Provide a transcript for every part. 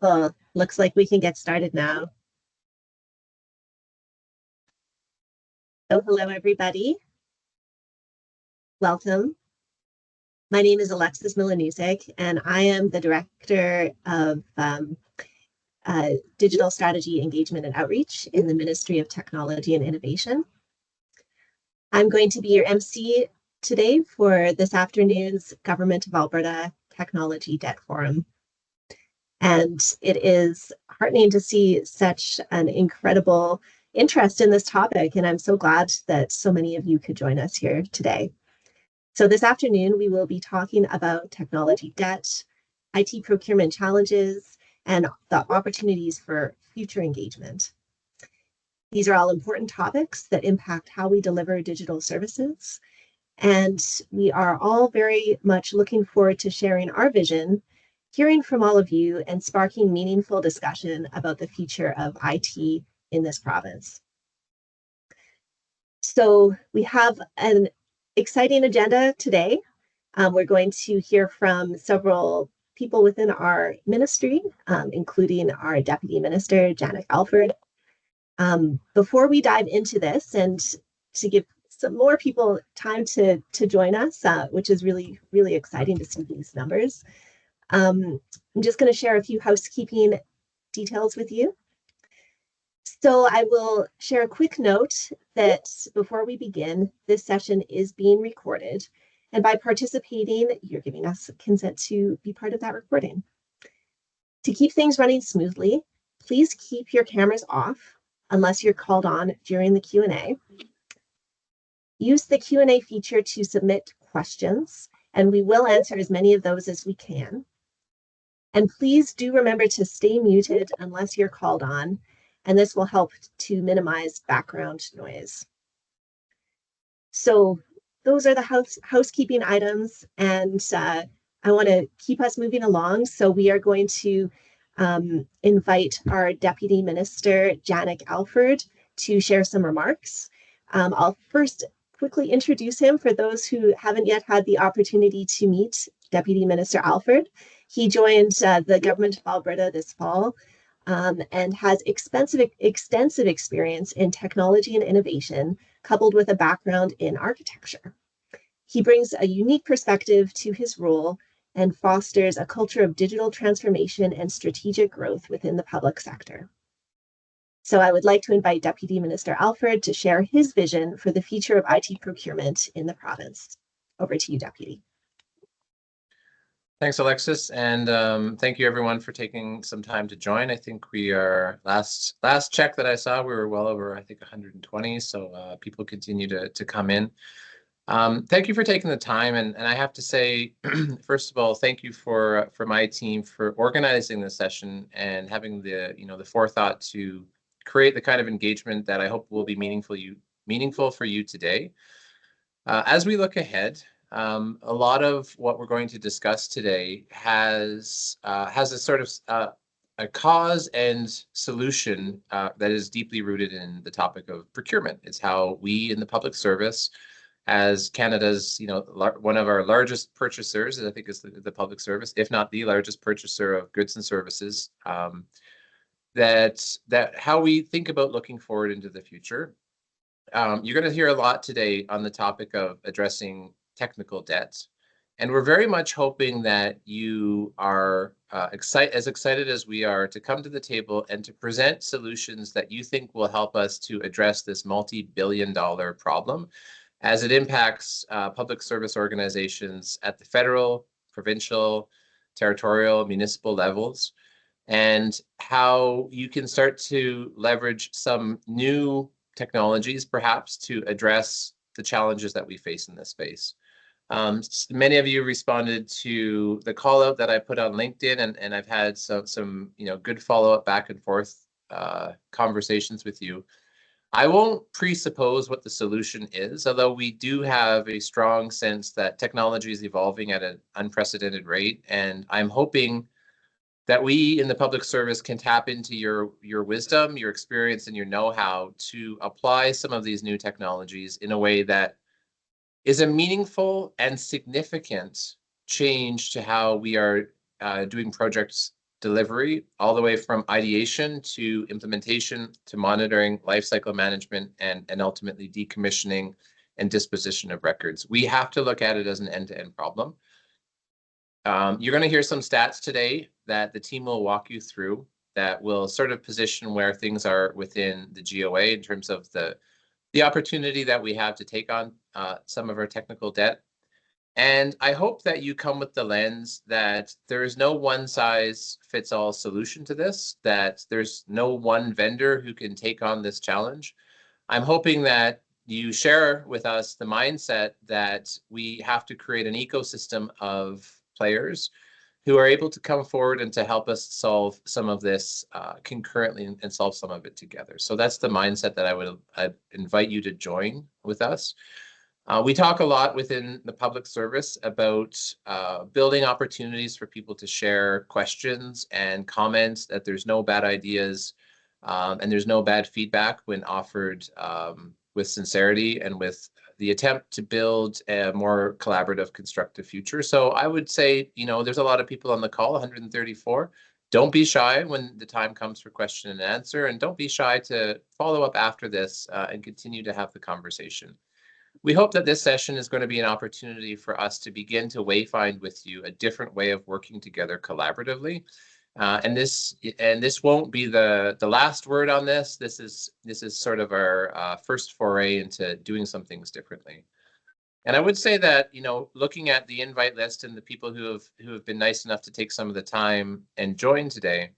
Well, looks like we can get started now. So hello, everybody. Welcome. My name is Alexis Milanusek, and I am the Director of Digital Strategy, Engagement, and Outreach in the Ministry of Technology and Innovation. I'm going to be your MC today for this afternoon's Government of Alberta Technology Debt Forum. And it is heartening to see such an incredible interest in this topic. And I'm so glad that so many of you could join us here today. So this afternoon, we will be talking about technology debt, IT procurement challenges, and the opportunities for future engagement. These are all important topics that impact how we deliver digital services. And we are all very much looking forward to sharing our vision, hearing from all of you, and sparking meaningful discussion about the future of IT in this province. So we have an exciting agenda today. We're going to hear from several people within our ministry, including our Deputy Minister, Janet Alford. Before we dive into this, and to give some more people time to join us, which is really, really exciting to see these numbers, I'm just going to share a few housekeeping details with you. So I will share a quick note that before we begin, this session is being recorded. And by participating, you're giving us consent to be part of that recording. To keep things running smoothly, please keep your cameras off unless you're called on during the Q&A. Use the Q&A feature to submit questions, and we will answer as many of those as we can. And please do remember to stay muted unless you're called on, and this will help to minimize background noise. So those are the housekeeping items, and I want to keep us moving along. So we are going to invite our Deputy Minister, Janet Alford, to share some remarks. I'll first quickly introduce him for those who haven't yet had the opportunity to meet Deputy Minister Alford. He joined the Government of Alberta this fall and has extensive experience in technology and innovation, coupled with a background in architecture. He brings a unique perspective to his role and fosters a culture of digital transformation and strategic growth within the public sector. So I would like to invite Deputy Minister Alford to share his vision for the future of IT procurement in the province. Over to you, Deputy. Thanks, Alexis, and thank you everyone for taking some time to join. I think we are, last check that I saw, we were well over, I think, 120, so people continue to come in. Thank you for taking the time, and I have to say, first of all, thank you for my team for organizing this session and having the forethought to create the kind of engagement that I hope will be meaningful for you today. As we look ahead, a lot of what we're going to discuss today has a sort of a cause and solution that is deeply rooted in the topic of procurement. It's how we in the public service, as Canada's one of our largest purchasers, I think is the public service, if not the largest purchaser of goods and services, that how we think about looking forward into the future. You're going to hear a lot today on the topic of addressing technical debt. And we're very much hoping that you are as excited as we are to come to the table and to present solutions that you think will help us to address this multi-billion-dollar problem as it impacts public service organizations at the federal, provincial, territorial, municipal levels, and how you can start to leverage some new technologies, perhaps, to address the challenges that we face in this space. Many of you responded to the call out that I put on LinkedIn, and I've had some good follow-up back and forth conversations with you. I won't presuppose what the solution is, although we do have a strong sense that technology is evolving at an unprecedented rate, and I'm hoping that we in the public service can tap into your wisdom, your experience, and your know-how to apply some of these new technologies in a way that is a meaningful and significant change to how we are doing projects delivery, all the way from ideation to implementation to monitoring, lifecycle management, and ultimately decommissioning and disposition of records. We have to look at it as an end-to-end problem. You're going to hear some stats today that the team will walk you through that will sort of position where things are within the GOA in terms of the opportunity that we have to take on some of our technical debt. And I hope that you come with the lens that there is no one size fits all solution to this, that there's no one vendor who can take on this challenge. I'm hoping that you share with us the mindset that we have to create an ecosystem of players who are able to come forward and to help us solve some of this concurrently and solve some of it together. So that's the mindset that I'd invite you to join with us. We talk a lot within the public service about building opportunities for people to share questions and comments, that there's no bad ideas and there's no bad feedback when offered with sincerity and with the attempt to build a more collaborative, constructive future. So I would say, there's a lot of people on the call, 134. Don't be shy when the time comes for question and answer, and don't be shy to follow up after this and continue to have the conversation. We hope that this session is going to be an opportunity for us to begin to wayfind with you a different way of working together collaboratively. And this won't be the last word on this. This is sort of our first foray into doing some things differently. And I would say that, looking at the invite list and the people who have been nice enough to take some of the time and join today,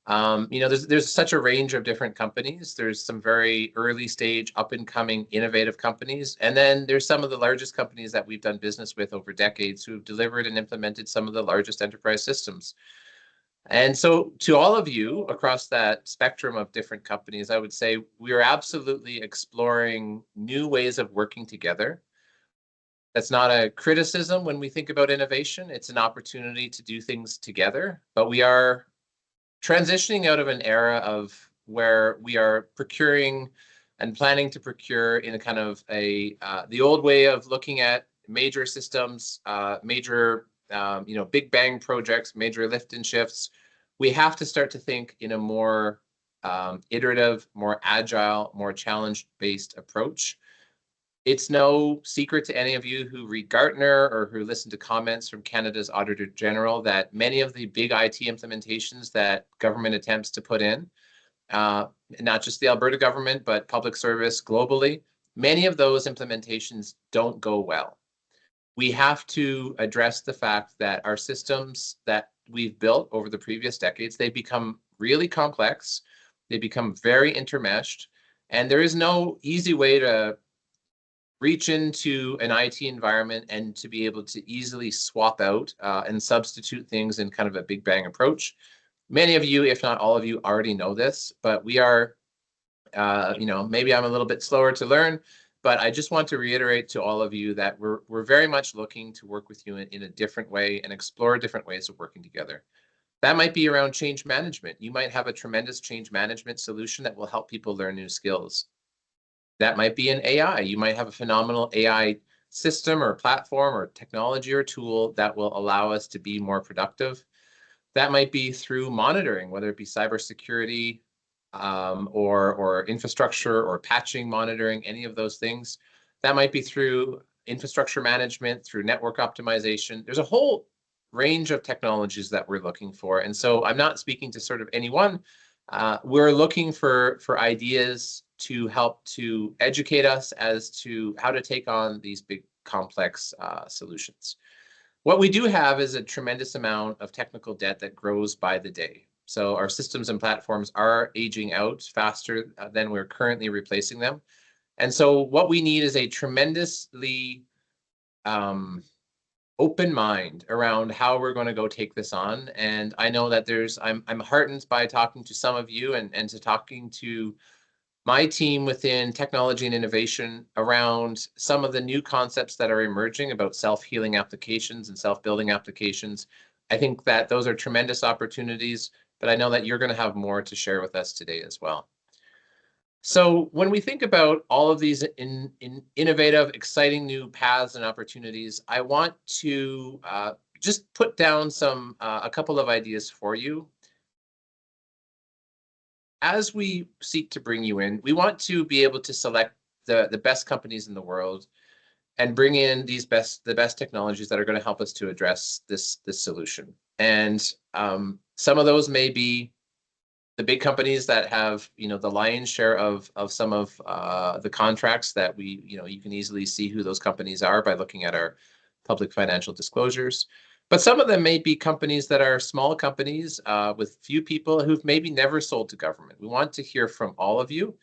there's such a range of different companies. There's some very early stage, up and coming, innovative companies. And then there's some of the largest companies that we've done business with over decades who have delivered and implemented some of the largest enterprise systems. And so to all of you across that spectrum of different companies, I would say we are absolutely exploring new ways of working together. That's not a criticism when we think about innovation. It's an opportunity to do things together, but we are transitioning out of an era of where we are procuring and planning to procure in a kind of the old way of looking at major systems, major big bang projects, major lift and shifts. We have to start to think in a more iterative, more agile, more challenge-based approach. It's no secret to any of you who read Gartner or who listen to comments from Canada's Auditor General that many of the big IT implementations that government attempts to put in, not just the Alberta government, but public service globally, many of those implementations don't go well. We have to address the fact that our systems that we've built over the previous decades, they become really complex, they become very intermeshed, and there is no easy way to reach into an IT environment and to be able to easily swap out and substitute things in kind of a big bang approach. Many of you, if not all of you, already know this, but we are, maybe I'm a little bit slower to learn, but I just want to reiterate to all of you that we're very much looking to work with you in a different way and explore different ways of working together. That might be around change management. You might have a tremendous change management solution that will help people learn new skills. That might be in AI. You might have a phenomenal AI system or platform or technology or tool that will allow us to be more productive. That might be through monitoring, whether it be cybersecurity or infrastructure or patching monitoring, any of those things. That might be through infrastructure management, through network optimization. There's a whole range of technologies that we're looking for. And so I'm not speaking to sort of anyone. We're looking for ideas to help to educate us as to how to take on these big complex solutions. What we do have is a tremendous amount of technical debt that grows by the day. So our systems and platforms are aging out faster than we're currently replacing them. And so what we need is a tremendously open mind around how we're going to go take this on. And I know that I'm heartened by talking to some of you and to talking to my team within technology and innovation around some of the new concepts that are emerging about self-healing applications and self-building applications. I think that those are tremendous opportunities, but I know that you're going to have more to share with us today as well. So when we think about all of these innovative, exciting new paths and opportunities, I want to just put down a couple of ideas for you. As we seek to bring you in, we want to be able to select the best companies in the world and bring in the best technologies that are going to help us to address this solution. And some of those may be the big companies that have, the lion's share of some of the contracts that you can easily see who those companies are by looking at our public financial disclosures. But some of them may be companies that are small companies with few people who've maybe never sold to government. We want to hear from all of you.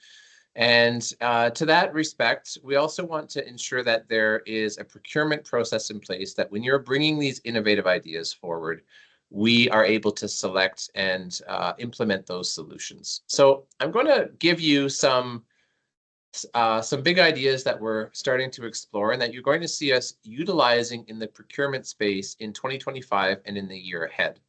And to that respect, we also want to ensure that there is a procurement process in place that when you're bringing these innovative ideas forward, we are able to select and implement those solutions. So I'm going to give you some big ideas that we're starting to explore and that you're going to see us utilizing in the procurement space in 2025 and in the year ahead.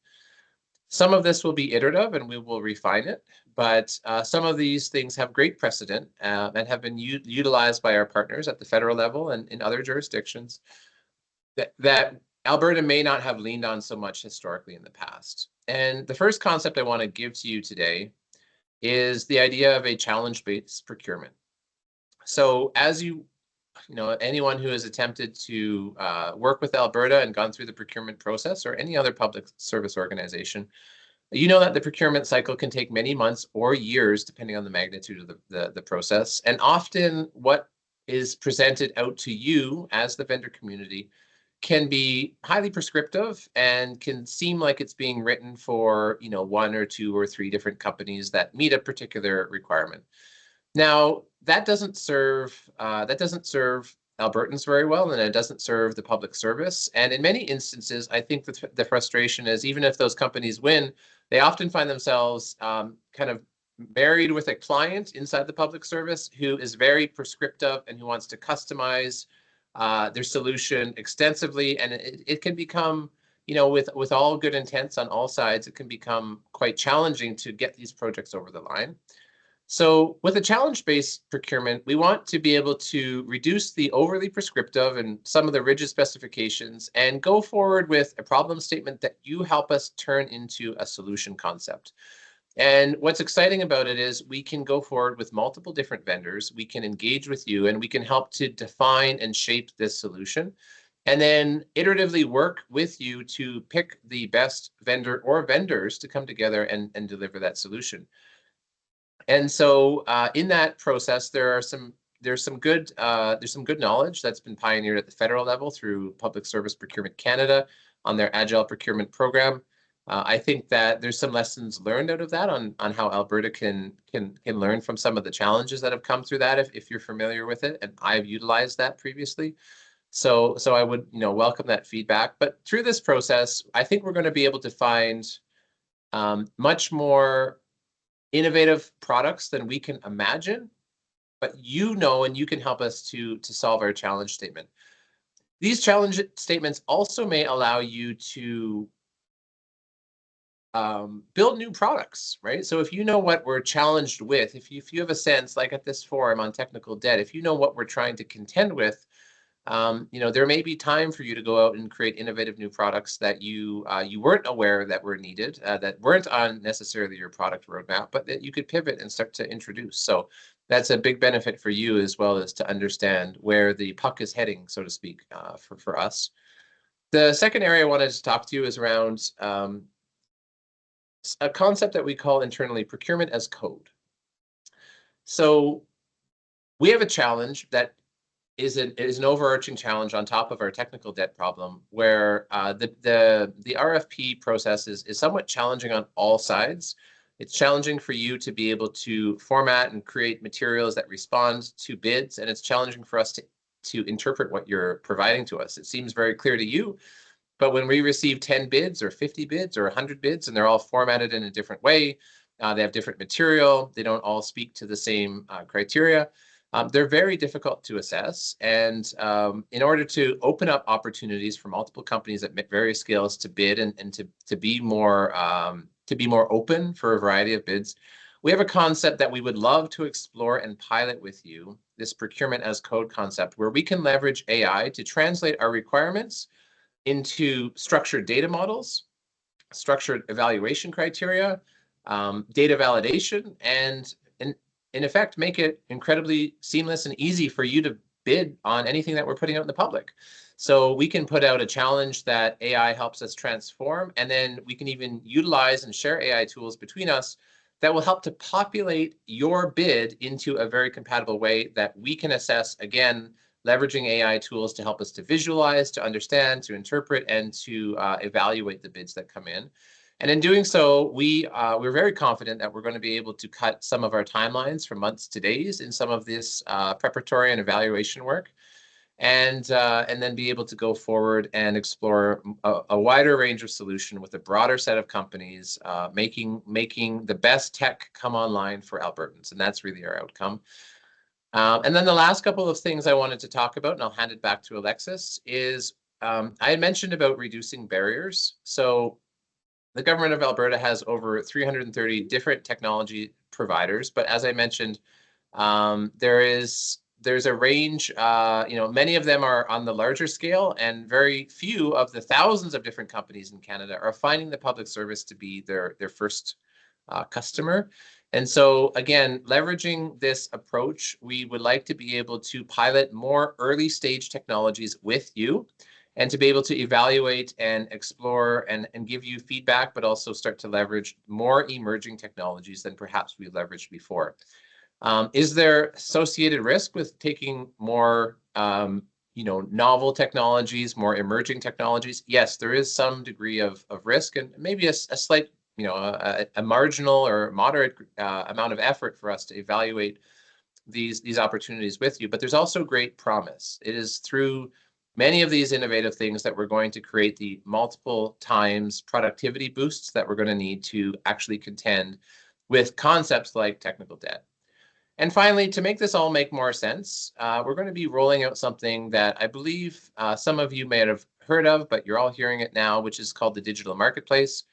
Some of this will be iterative and we will refine it, but some of these things have great precedent and have been utilized by our partners at the federal level and in other jurisdictions that Alberta may not have leaned on so much historically in the past. And the first concept I want to give to you today is the idea of a challenge-based procurement. So as anyone who has attempted to work with Alberta and gone through the procurement process or any other public service organization, you know that the procurement cycle can take many months or years, depending on the magnitude of the process. And often what is presented out to you as the vendor community can be highly prescriptive and can seem like it's being written for, one or two or three different companies that meet a particular requirement. Now, that doesn't serve Albertans very well, and it doesn't serve the public service. And in many instances, I think the frustration is even if those companies win, they often find themselves kind of married with a client inside the public service who is very prescriptive and who wants to customize their solution extensively. And it can become, with all good intents on all sides, it can become quite challenging to get these projects over the line. So with a challenge-based procurement, we want to be able to reduce the overly prescriptive and some of the rigid specifications and go forward with a problem statement that you help us turn into a solution concept. And what's exciting about it is we can go forward with multiple different vendors, we can engage with you, and we can help to define and shape this solution, and then iteratively work with you to pick the best vendor or vendors to come together and deliver that solution. And so in that process, there's some good knowledge that's been pioneered at the federal level through Public Service Procurement Canada on their Agile Procurement Program. I think that there's some lessons learned out of that on how Alberta can learn from some of the challenges that have come through that if you're familiar with it, and I've utilized that previously. So I would welcome that feedback. But through this process, I think we're going to be able to find much more innovative products than we can imagine, but and you can help us to solve our challenge statement. These challenge statements also may allow you to build new products, right? So if you know what we're challenged with, if you have a sense, like at this forum on technical debt, if you know what we're trying to contend with, there may be time for you to go out and create innovative new products that you weren't aware that were needed, that weren't on necessarily your product roadmap, but that you could pivot and start to introduce. So that's a big benefit for you as well as to understand where the puck is heading, so to speak, for us. The second area I wanted to talk to you is around a concept that we call internally procurement as code. So we have a challenge that is an overarching challenge on top of our technical debt problem, where the RFP process is somewhat challenging on all sides. It's challenging for you to be able to format and create materials that respond to bids, and it's challenging for us to interpret what you're providing to us. It seems very clear to you, but when we receive 10 bids or 50 bids or 100 bids, and they're all formatted in a different way, they have different material, they don't all speak to the same criteria. They're very difficult to assess, and in order to open up opportunities for multiple companies at various scales to bid and to be more open for a variety of bids, we have a concept that we would love to explore and pilot with you, this procurement as code concept, where we can leverage AI to translate our requirements into structured data models, structured evaluation criteria, data validation, and in effect, make it incredibly seamless and easy for you to bid on anything that we're putting out in the public. So we can put out a challenge that AI helps us transform, and then we can even utilize and share AI tools between us that will help to populate your bid into a very compatible way that we can assess, again, leveraging AI tools to help us to visualize, to understand, to interpret, and to evaluate the bids that come in. And in doing so, we're very confident that we're going to be able to cut some of our timelines from months to days in some of this preparatory and evaluation work, and then be able to go forward and explore a wider range of solution with a broader set of companies, making the best tech come online for Albertans, and that's really our outcome. And then the last couple of things I wanted to talk about, and I'll hand it back to Alexis, is I had mentioned about reducing barriers. So the government of Alberta has over 330 different technology providers, but as I mentioned, there's a range. Many of them are on the larger scale, and very few of the thousands of different companies in Canada are finding the public service to be their first customer. And so, again, leveraging this approach, we would like to be able to pilot more early stage technologies with you, and to be able to evaluate and explore and give you feedback, but also start to leverage more emerging technologies than perhaps we leveraged before. Is there associated risk with taking more novel technologies, more emerging technologies? Yes, there is some degree of risk, and maybe a slight, a marginal or moderate amount of effort for us to evaluate these opportunities with you. But there's also great promise. It is through many of these innovative things that we're going to create the multiple times productivity boosts that we're going to need to actually contend with concepts like technical debt. And finally, to make this all make more sense, we're going to be rolling out something that I believe some of you may have heard of, but you're all hearing it now, which is called the Digital Marketplace.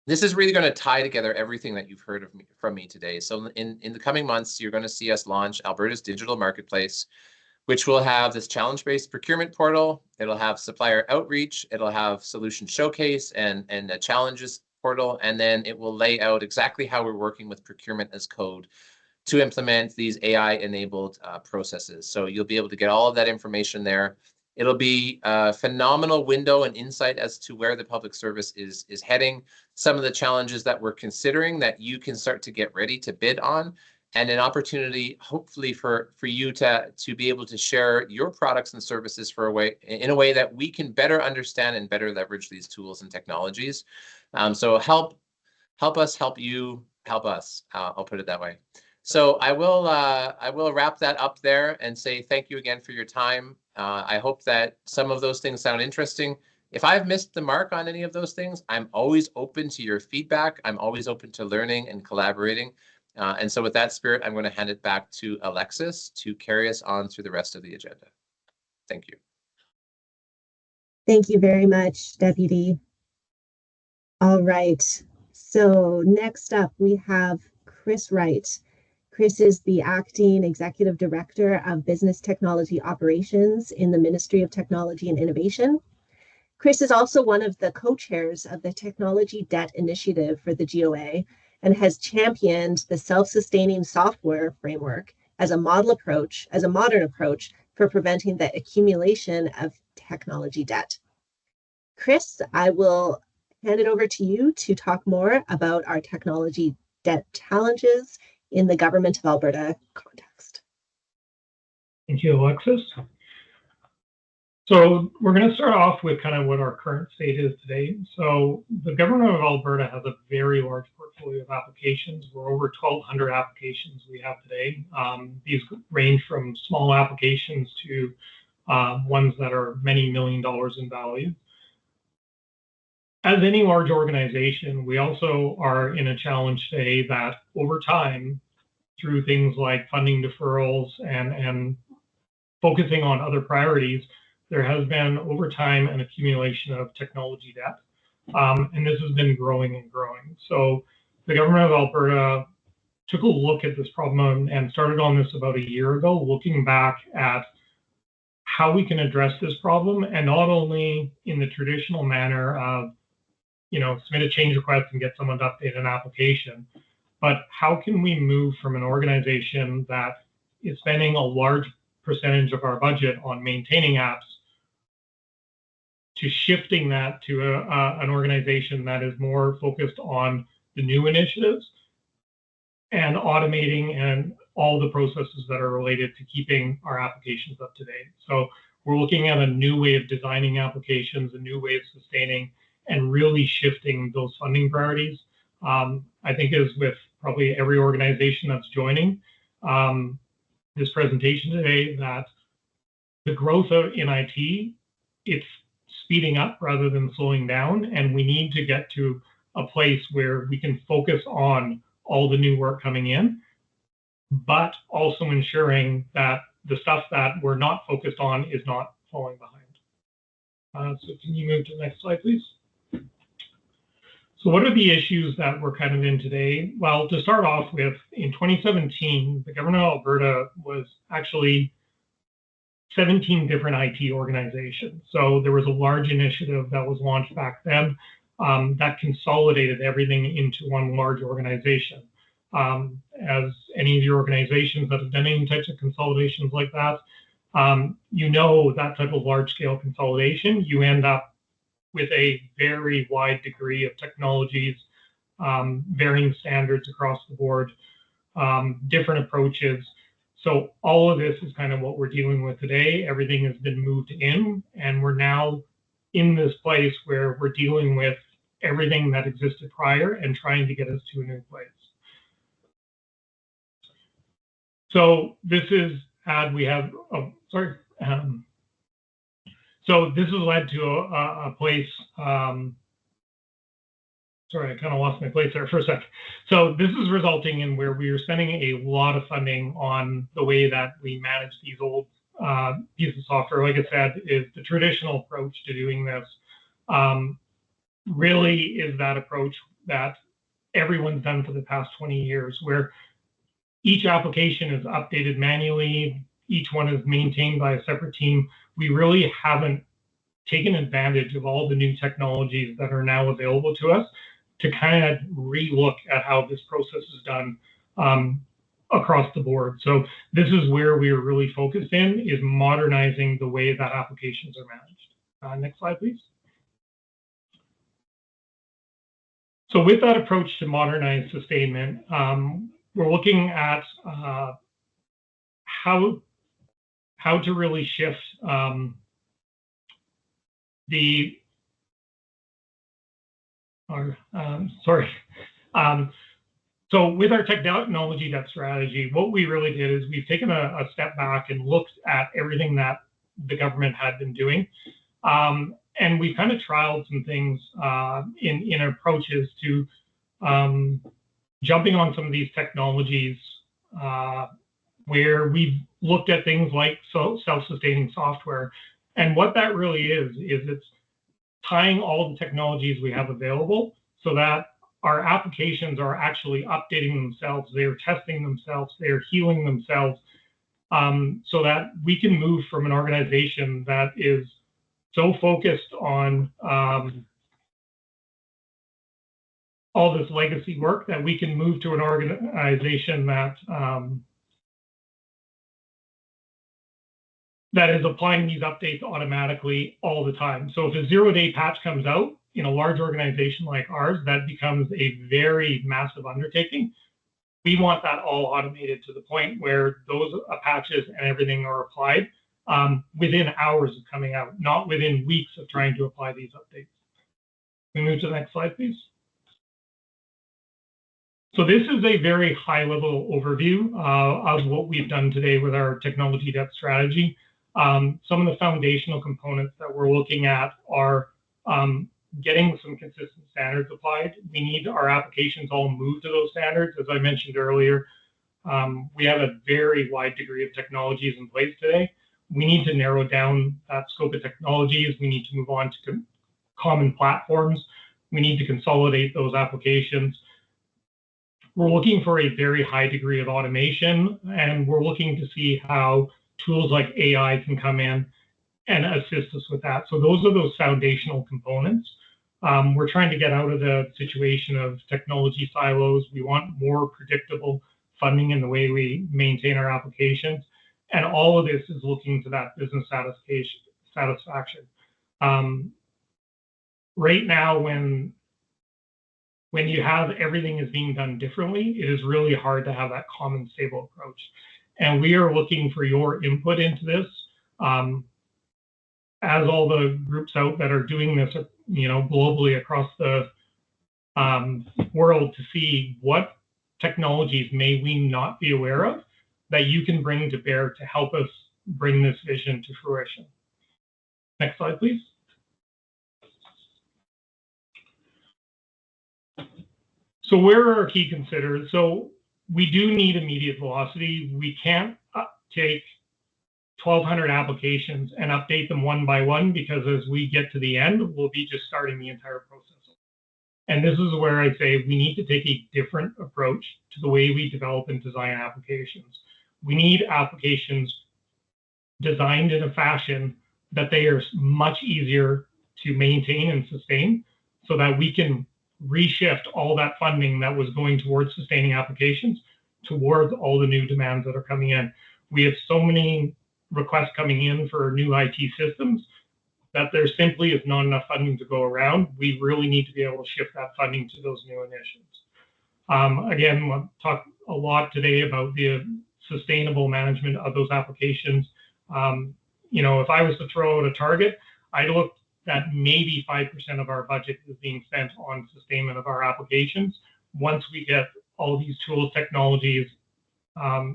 This is really going to tie together everything that you've heard from me today. So in the coming months, you're going to see us launch Alberta's Digital Marketplace, which will have this challenge-based procurement portal. It'll have supplier outreach. It'll have solution showcase and a challenges portal. And then it will lay out exactly how we're working with procurement as code to implement these AI-enabled processes. So you'll be able to get all of that information there. It'll be a phenomenal window and insight as to where the public service is heading, some of the challenges that we're considering that you can start to get ready to bid on, and an opportunity, hopefully, for you to be able to share your products and services in a way that we can better understand and better leverage these tools and technologies. So help us help you help us. I'll put it that way. So I will wrap that up there and say thank you again for your time. I hope that some of those things sound interesting. If I've missed the mark on any of those things, I'm always open to your feedback. I'm always open to learning and collaborating. And so with that spirit, I'm going to hand it back to Alexis to carry us on through the rest of the agenda. Thank you. Thank you very much, Deputy. All right. So next up, we have Chris Wright. Chris is the Acting Executive Director of Business Technology Operations in the Ministry of Technology and Innovation. Chris is also one of the co-chairs of the Technology Debt Initiative for the GOA and has championed the self-sustaining software framework as a modern approach for preventing the accumulation of technology debt. Chris, I will hand it over to you to talk more about our technology debt challenges in the Government of Alberta context. Thank you, Alexis. So we're going to start off with kind of what our current state is today. So the Government of Alberta has a very large portfolio of applications. We're over 1,200 applications we have today. These range from small applications to ones that are many $1 million in value. As any large organization, we also are in a challenge today that over time, through things like funding deferrals and focusing on other priorities, there has been over time an accumulation of technology debt. And this has been growing and growing. So the Government of Alberta took a look at this problem and started on this about a year ago, looking back at how we can address this problem, and not only in the traditional manner of, submit a change request and get someone to update an application, but how can we move from an organization that is spending a large percentage of our budget on maintaining apps to shifting that to an organization that is more focused on the new initiatives and automating and all the processes that are related to keeping our applications up to date. So we're looking at a new way of designing applications, a new way of sustaining, and really shifting those funding priorities. I think as with probably every organization that's joining this presentation today, that the growth in IT, it's speeding up rather than slowing down, and we need to get to a place where we can focus on all the new work coming in, but also ensuring that the stuff that we're not focused on is not falling behind. So can you move to the next slide, please? So what are the issues that we're kind of in today? Well, to start off with, in 2017, the government of Alberta was actually 17 different IT organizations. So there was a large initiative that was launched back then that consolidated everything into one large organization. As any of your organizations that have done any types of consolidations like that, that type of large-scale consolidation, you end up with a very wide degree of technologies, varying standards across the board, different approaches. So all of this is kind of what we're dealing with today. Everything has been moved in, and we're now in this place where we're dealing with everything that existed prior and trying to get us to a new place. So this is so this has led to a place. Sorry, I kind of lost my place there for a sec. So this is resulting in where we are spending a lot of funding on the way that we manage these old pieces of software. Like I said, is the traditional approach to doing this really is that approach that everyone's done for the past 20 years, where each application is updated manually, each one is maintained by a separate team. We really haven't taken advantage of all the new technologies that are now available to us to kind of relook at how this process is done across the board. So this is where we are really focused in, is modernizing the way that applications are managed. Next slide, please. So with that approach to modernize sustainment, we're looking at how to really shift so with our technology debt strategy, what we really did is we've taken a step back and looked at everything that the government had been doing. And we kind of trialed some things in approaches to jumping on some of these technologies where we've looked at things like self-sustaining software. And what that really is it's tying all the technologies we have available so that our applications are actually updating themselves, they're testing themselves, they're healing themselves, so that we can move from an organization that is so focused on all this legacy work that we can move to an organization that that is applying these updates automatically all the time. So if a 0-day patch comes out in a large organization like ours, that becomes a very massive undertaking. We want that all automated to the point where those patches and everything are applied within hours of coming out, not within weeks of trying to apply these updates. Can we move to the next slide, please? So this is a very high-level overview of what we've done today with our technology debt strategy. Some of the foundational components that we're looking at are getting some consistent standards applied. We need our applications all moved to those standards. As I mentioned earlier, we have a very wide degree of technologies in place today. We need to narrow down that scope of technologies. We need to move on to common platforms. We need to consolidate those applications. We're looking for a very high degree of automation, and we're looking to see how tools like AI can come in and assist us with that. So those are those foundational components. We're trying to get out of the situation of technology silos. We want more predictable funding in the way we maintain our applications. And all of this is looking to that business satisfaction. Right now, when you have everything is being done differently, it is really hard to have that common stable approach. And we are looking for your input into this. As all the groups out that are doing this, globally across the world, to see what technologies may we not be aware of that you can bring to bear to help us bring this vision to fruition. Next slide, please. So where are our key considerations? So we do need immediate velocity. We can't take 1,200 applications and update them one by one, because as we get to the end, we'll be just starting the entire process. And this is where I say we need to take a different approach to the way we develop and design applications. We need applications designed in a fashion that they are much easier to maintain and sustain, so that we can reshift all that funding that was going towards sustaining applications towards all the new demands that are coming in. We have so many requests coming in for new IT systems that there simply is not enough funding to go around. We really need to be able to shift that funding to those new initiatives. Again, we'll talk a lot today about the sustainable management of those applications. If I was to throw out a target, I'd look that maybe 5% of our budget is being spent on sustainment of our applications once we get all these tools, technologies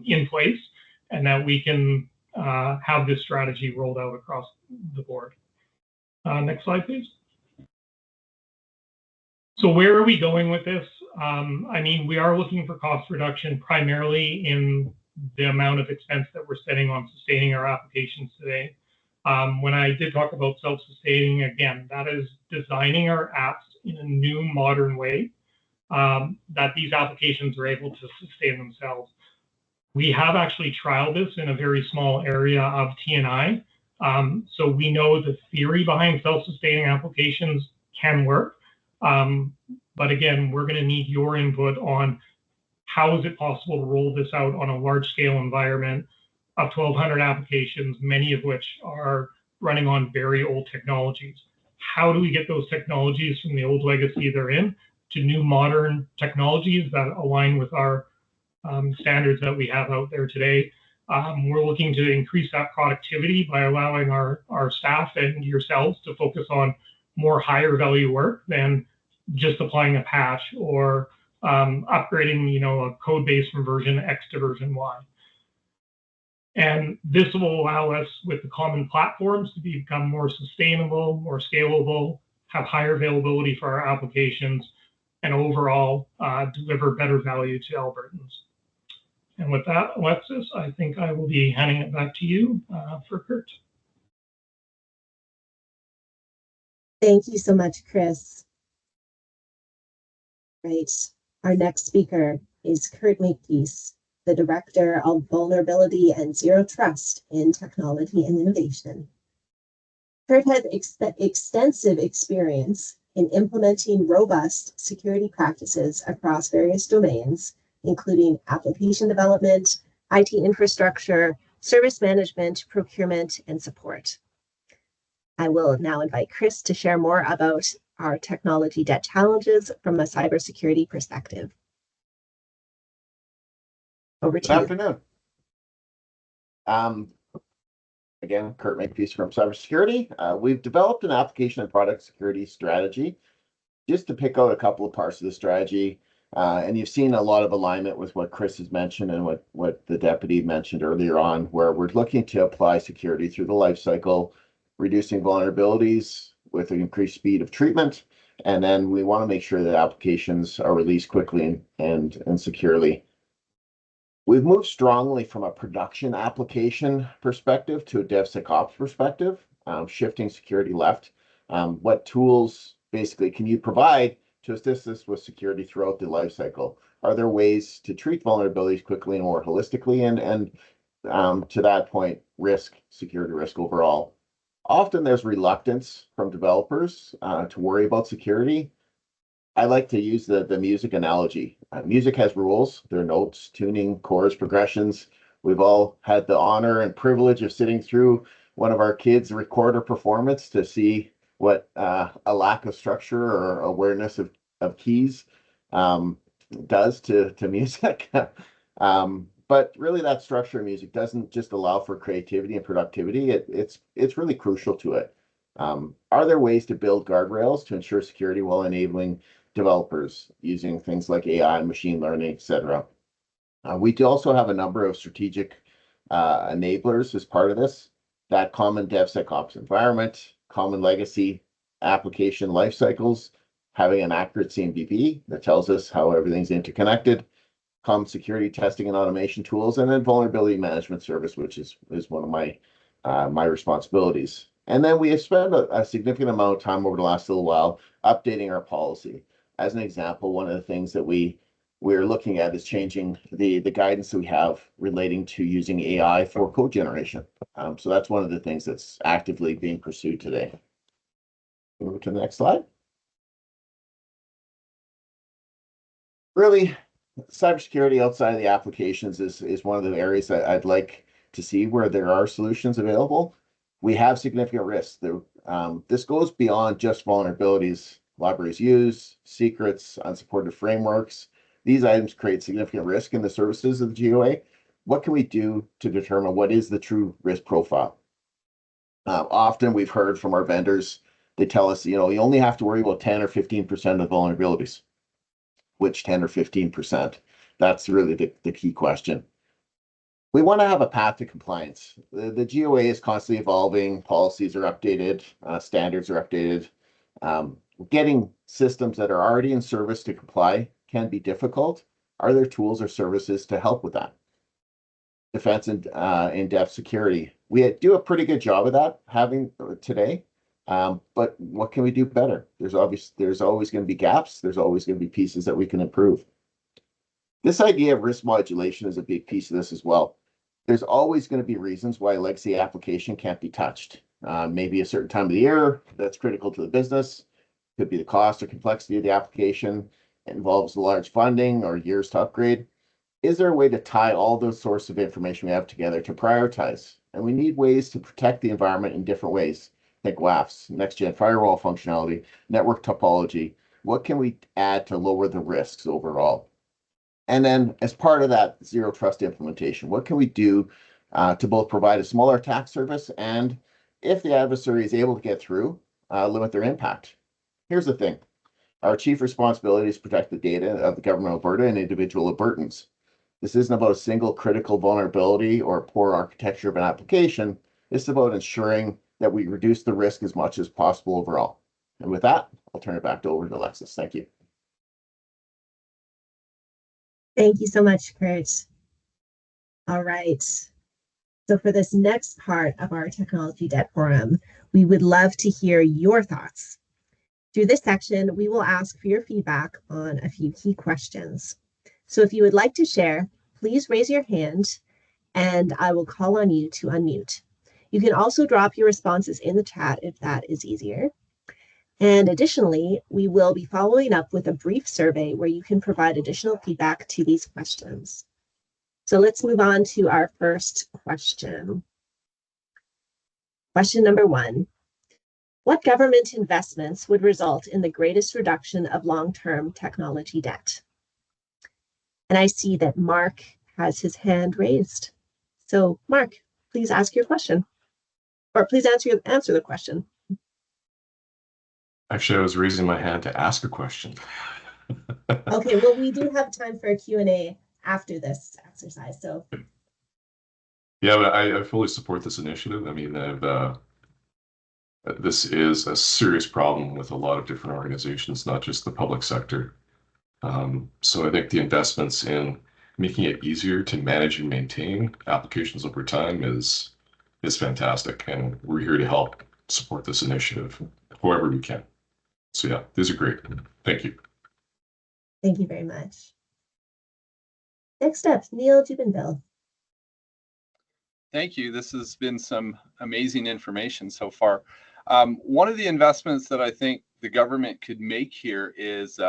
in place, and that we can have this strategy rolled out across the board. Next slide, please. So where are we going with this? We are looking for cost reduction primarily in the amount of expense that we're spending on sustaining our applications today. When I did talk about self-sustaining, again, that is designing our apps in a new modern way that these applications are able to sustain themselves. We have actually trialed this in a very small area of TNI. So we know the theory behind self-sustaining applications can work. But again, we're going to need your input on how is it possible to roll this out on a large scale environment of 1,200 applications, many of which are running on very old technologies. How do we get those technologies from the old legacy they're in to new modern technologies that align with our standards that we have out there today? We're looking to increase that productivity by allowing our staff and yourselves to focus on more higher value work than just applying a patch or upgrading a code base from version X to version Y. And this will allow us, with the common platforms, to become more sustainable, more scalable, have higher availability for our applications, and overall deliver better value to Albertans. And with that, Alexis, I think I will be handing it back to you for Kurt. Thank you so much, Chris. Right. Our next speaker is Kurt Makepeace, the Director of Vulnerability and Zero Trust in Technology and Innovation. Kurt has extensive experience in implementing robust security practices across various domains, including application development, IT infrastructure, service management, procurement, and support. I will now invite Chris to share more about our technology debt challenges from a cybersecurity perspective. Over to you. Good afternoon. Again, Kurt Makepeace from Cybersecurity. We've developed an application and product security strategy just to pick out a couple of parts of the strategy. And you've seen a lot of alignment with what Chris has mentioned and what the deputy mentioned earlier on, where we're looking to apply security through the life cycle, reducing vulnerabilities with an increased speed of treatment. And then we want to make sure that applications are released quickly and securely. We've moved strongly from a production application perspective to a DevSecOps perspective, shifting security left. What tools basically can you provide to assist us with security throughout the life cycle? Are there ways to treat vulnerabilities quickly and more holistically? And to that point, security risk overall. Often there's reluctance from developers to worry about security. I like to use the music analogy. Music has rules, there are notes, tuning, chords, progressions. We've all had the honor and privilege of sitting through one of our kids' recorder performance to see what a lack of structure or awareness of keys does to music. But really that structure of music doesn't just allow for creativity and productivity. It's really crucial to it. Are there ways to build guardrails to ensure security while enabling developers using things like AI, machine learning, etc.? We do also have a number of strategic enablers as part of this. That common DevSecOps environment, common legacy application life cycles, having an accurate CMDB that tells us how everything's interconnected, common security testing and automation tools, and then vulnerability management service, which is one of my my responsibilities. And then we have spent a significant amount of time over the last little while updating our policy. As an example, one of the things that we're looking at is changing the guidance that we have relating to using AI for code generation. So that's one of the things that's actively being pursued today. Move to the next slide. Really, cybersecurity outside of the applications is one of the areas that I'd like to see where there are solutions available. We have significant risks. This goes beyond just vulnerabilities. Libraries use, secrets, unsupported frameworks. These items create significant risk in the services of the GOA. What can we do to determine what is the true risk profile? Often we've heard from our vendors, they tell us, you only have to worry about 10 or 15% of vulnerabilities. Which 10 or 15%? That's really the key question. We want to have a path to compliance. The GOA is constantly evolving, policies are updated, standards are updated. Getting systems that are already in service to comply can be difficult. Are there tools or services to help with that? Defense and in-depth security. We do a pretty good job of that having today. But what can we do better? There's always going to be gaps. There's always going to be pieces that we can improve. This idea of risk modulation is a big piece of this as well. There's always going to be reasons why a legacy application can't be touched. Maybe a certain time of the year that's critical to the business. Could be the cost or complexity of the application. It involves large funding or years to upgrade. Is there a way to tie all those sources of information we have together to prioritize? And we need ways to protect the environment in different ways. Think WAFs, next-gen firewall functionality, network topology. What can we add to lower the risks overall? And then as part of that zero trust implementation, what can we do to both provide a smaller attack surface and, if the adversary is able to get through, limit their impact? Here's the thing. Our chief responsibility is to protect the data of the government of Alberta and individual Albertans. This isn't about a single critical vulnerability or poor architecture of an application. It's about ensuring that we reduce the risk as much as possible overall. And with that, I'll turn it back over to Alexis. Thank you. Thank you so much, Kurt. All right. So for this next part of our Technology Debt Forum, we would love to hear your thoughts. Through this section, we will ask for your feedback on a few key questions. So if you would like to share, please raise your hand and I will call on you to unmute. You can also drop your responses in the chat if that is easier. And additionally, we will be following up with a brief survey where you can provide additional feedback to these questions. So let's move on to our first question. Question number 1. What government investments would result in the greatest reduction of long-term technology debt? And I see that Mark has his hand raised. So Mark, please ask your question. Or please answer the question. Actually, I was raising my hand to ask a question. Okay, well, we do have time for a Q&A after this exercise, so. Yeah, but I fully support this initiative. I mean, this is a serious problem with a lot of different organizations, not just the public sector. So I think the investments in making it easier to manage and maintain applications over time is fantastic, and we're here to help support this initiative however we can. So yeah, these are great. Thank you. Thank you very much. Next up, Neil Dubinville. Thank you. This has been some amazing information so far. One of the investments that I think the government could make here is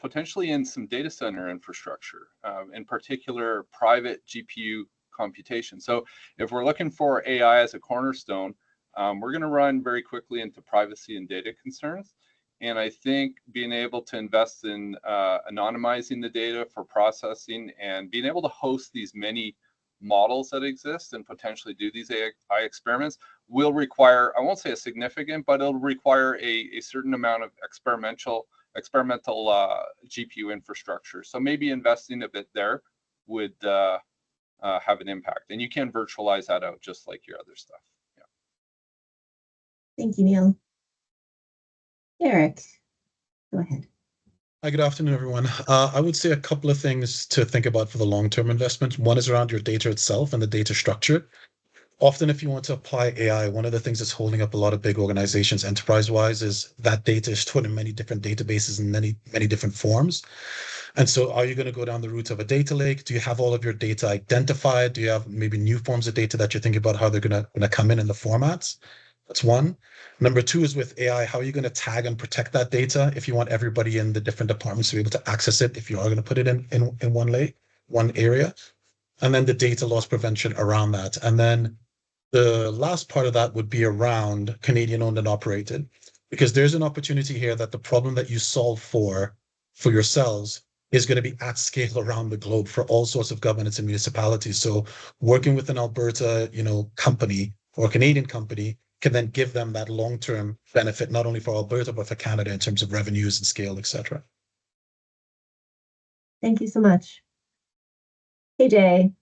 potentially in some data center infrastructure, in particular private GPU computation. So if we're looking for AI as a cornerstone, we're going to run very quickly into privacy and data concerns. And I think being able to invest in anonymizing the data for processing and being able to host these many models that exist and potentially do these AI experiments will require, I won't say a significant, but it'll require a certain amount of experimental GPU infrastructure. So maybe investing a bit there would have an impact. And you can virtualize that out just like your other stuff. Yeah. Thank you, Neil. Eric, go ahead. Hi, good afternoon, everyone. I would say a couple of things to think about for the long-term investment. One is around your data itself and the data structure. Often, if you want to apply AI, one of the things that's holding up a lot of big organizations enterprise-wise is that data is stored in many different databases in many different forms. And so are you going to go down the route of a data lake? Do you have all of your data identified? Do you have maybe new forms of data that you're thinking about how they're going to come in the formats? That's one. Number two is with AI, how are you going to tag and protect that data if you want everybody in the different departments to be able to access it if you are going to put it in one area? And then the data loss prevention around that. And then the last part of that would be around Canadian owned and operated, because there's an opportunity here that the problem that you solve for yourselves is going to be at scale around the globe for all sorts of governments and municipalities. So working with an Alberta, company or a Canadian company can then give them that long-term benefit, not only for Alberta, but for Canada in terms of revenues and scale, etc. Thank you so much. AJ.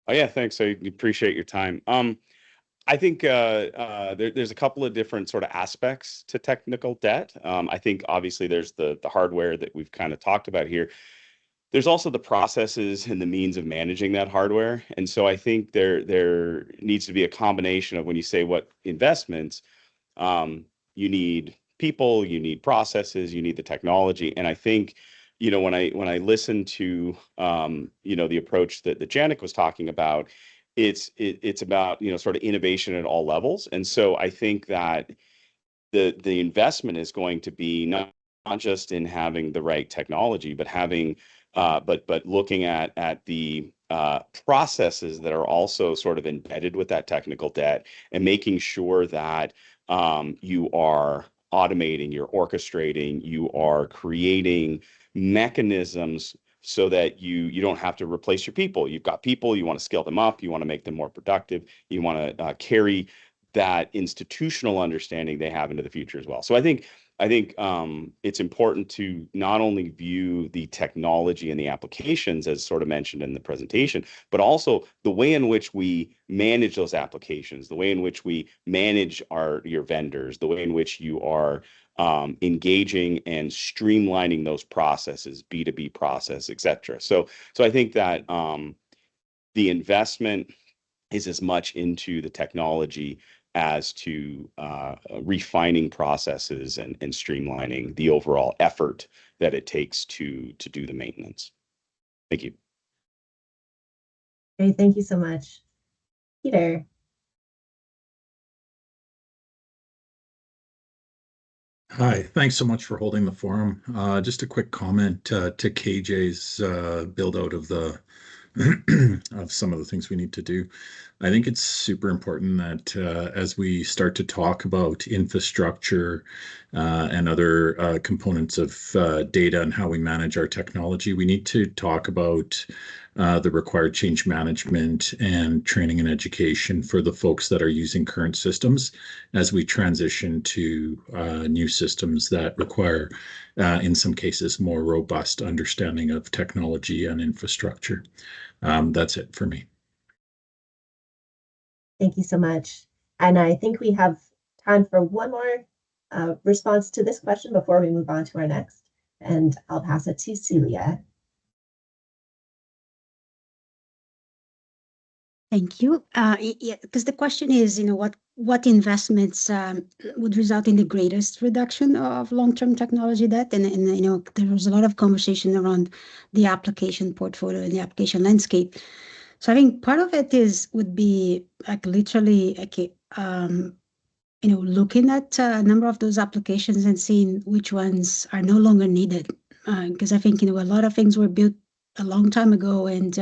Oh yeah, thanks. I appreciate your time. I think there's a couple of different sort of aspects to technical debt. I think obviously there's the hardware that we've kind of talked about here. There's also the processes and the means of managing that hardware. And so I think there needs to be a combination of when you say what investments, you need people, you need processes, you need the technology. And I think, when I listen to, the approach that Janek was talking about, it's about, sort of innovation at all levels. And so I think that the investment is going to be not just in having the right technology, but having but looking at the processes that are also sort of embedded with that technical debt and making sure that you are automating, you're orchestrating, you are creating mechanisms so that you don't have to replace your people. You've got people, you want to scale them up, you want to make them more productive, you want to carry that institutional understanding they have into the future as well. So I think it's important to not only view the technology and the applications as sort of mentioned in the presentation, but also the way in which we manage those applications, the way in which we manage your vendors, the way in which you are engaging and streamlining those processes, B2B process, et cetera. So I think that the investment is as much into the technology as to refining processes and streamlining the overall effort that it takes to do the maintenance. Thank you. Great, thank you so much. Peter. Hi, thanks so much for holding the forum. Just a quick comment to KJ's build out of of some of the things we need to do. I think it's super important that as we start to talk about infrastructure and other components of data and how we manage our technology, we need to talk about the required change management and training and education for the folks that are using current systems as we transition to new systems that require, in some cases, more robust understanding of technology and infrastructure. That's it for me. Thank you so much. And I think we have time for one more response to this question before we move on to our next. And I'll pass it to Celia. Thank you. Because the question is, what investments would result in the greatest reduction of long-term technology debt? And there was a lot of conversation around the application portfolio and the application landscape. So I think part of it would be like literally, okay, looking at a number of those applications and seeing which ones are no longer needed. Because I think, a lot of things were built a long time ago, and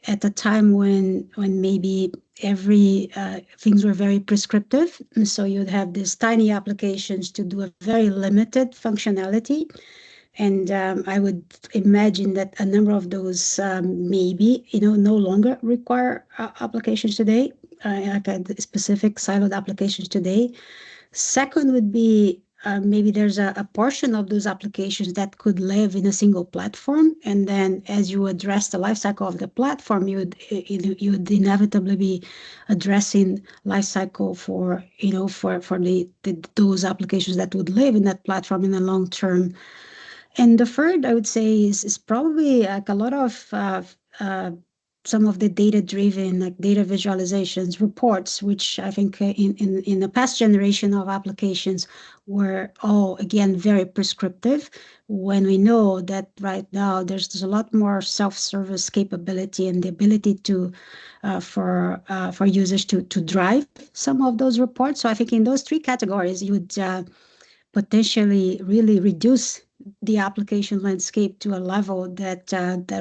at the time when maybe every things were very prescriptive, and so you'd have these tiny applications to do a very limited functionality. And I would imagine that a number of those maybe, no longer require applications today, like specific siloed applications today. Second would be maybe there's a portion of those applications that could live in a single platform, and then as you address the lifecycle of the platform, you would inevitably be addressing lifecycle for those applications that would live in that platform in the long term. And the third, I would say, is probably like a lot of some of the data-driven, like data visualizations, reports, which I think in the past generation of applications were all, again, very prescriptive, when we know that right now there's a lot more self-service capability and the ability to for users to drive some of those reports. So I think in those three categories, you would potentially really reduce the application landscape to a level that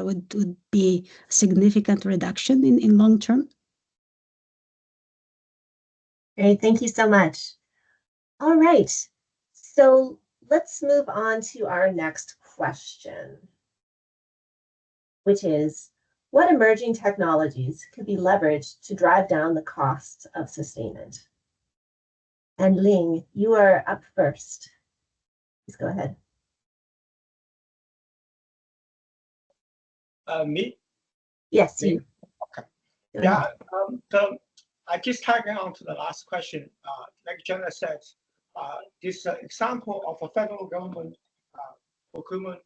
would be a significant reduction in long term. Great, thank you so much. All right, so let's move on to our next question, which is, what emerging technologies could be leveraged to drive down the costs of sustainment? And Ling, you are up first. Please go ahead. Me? Yes, Me? you. Okay. Go Yeah, ahead. I just tagging on to the last question. Like Jenna said, this example of a federal government procurement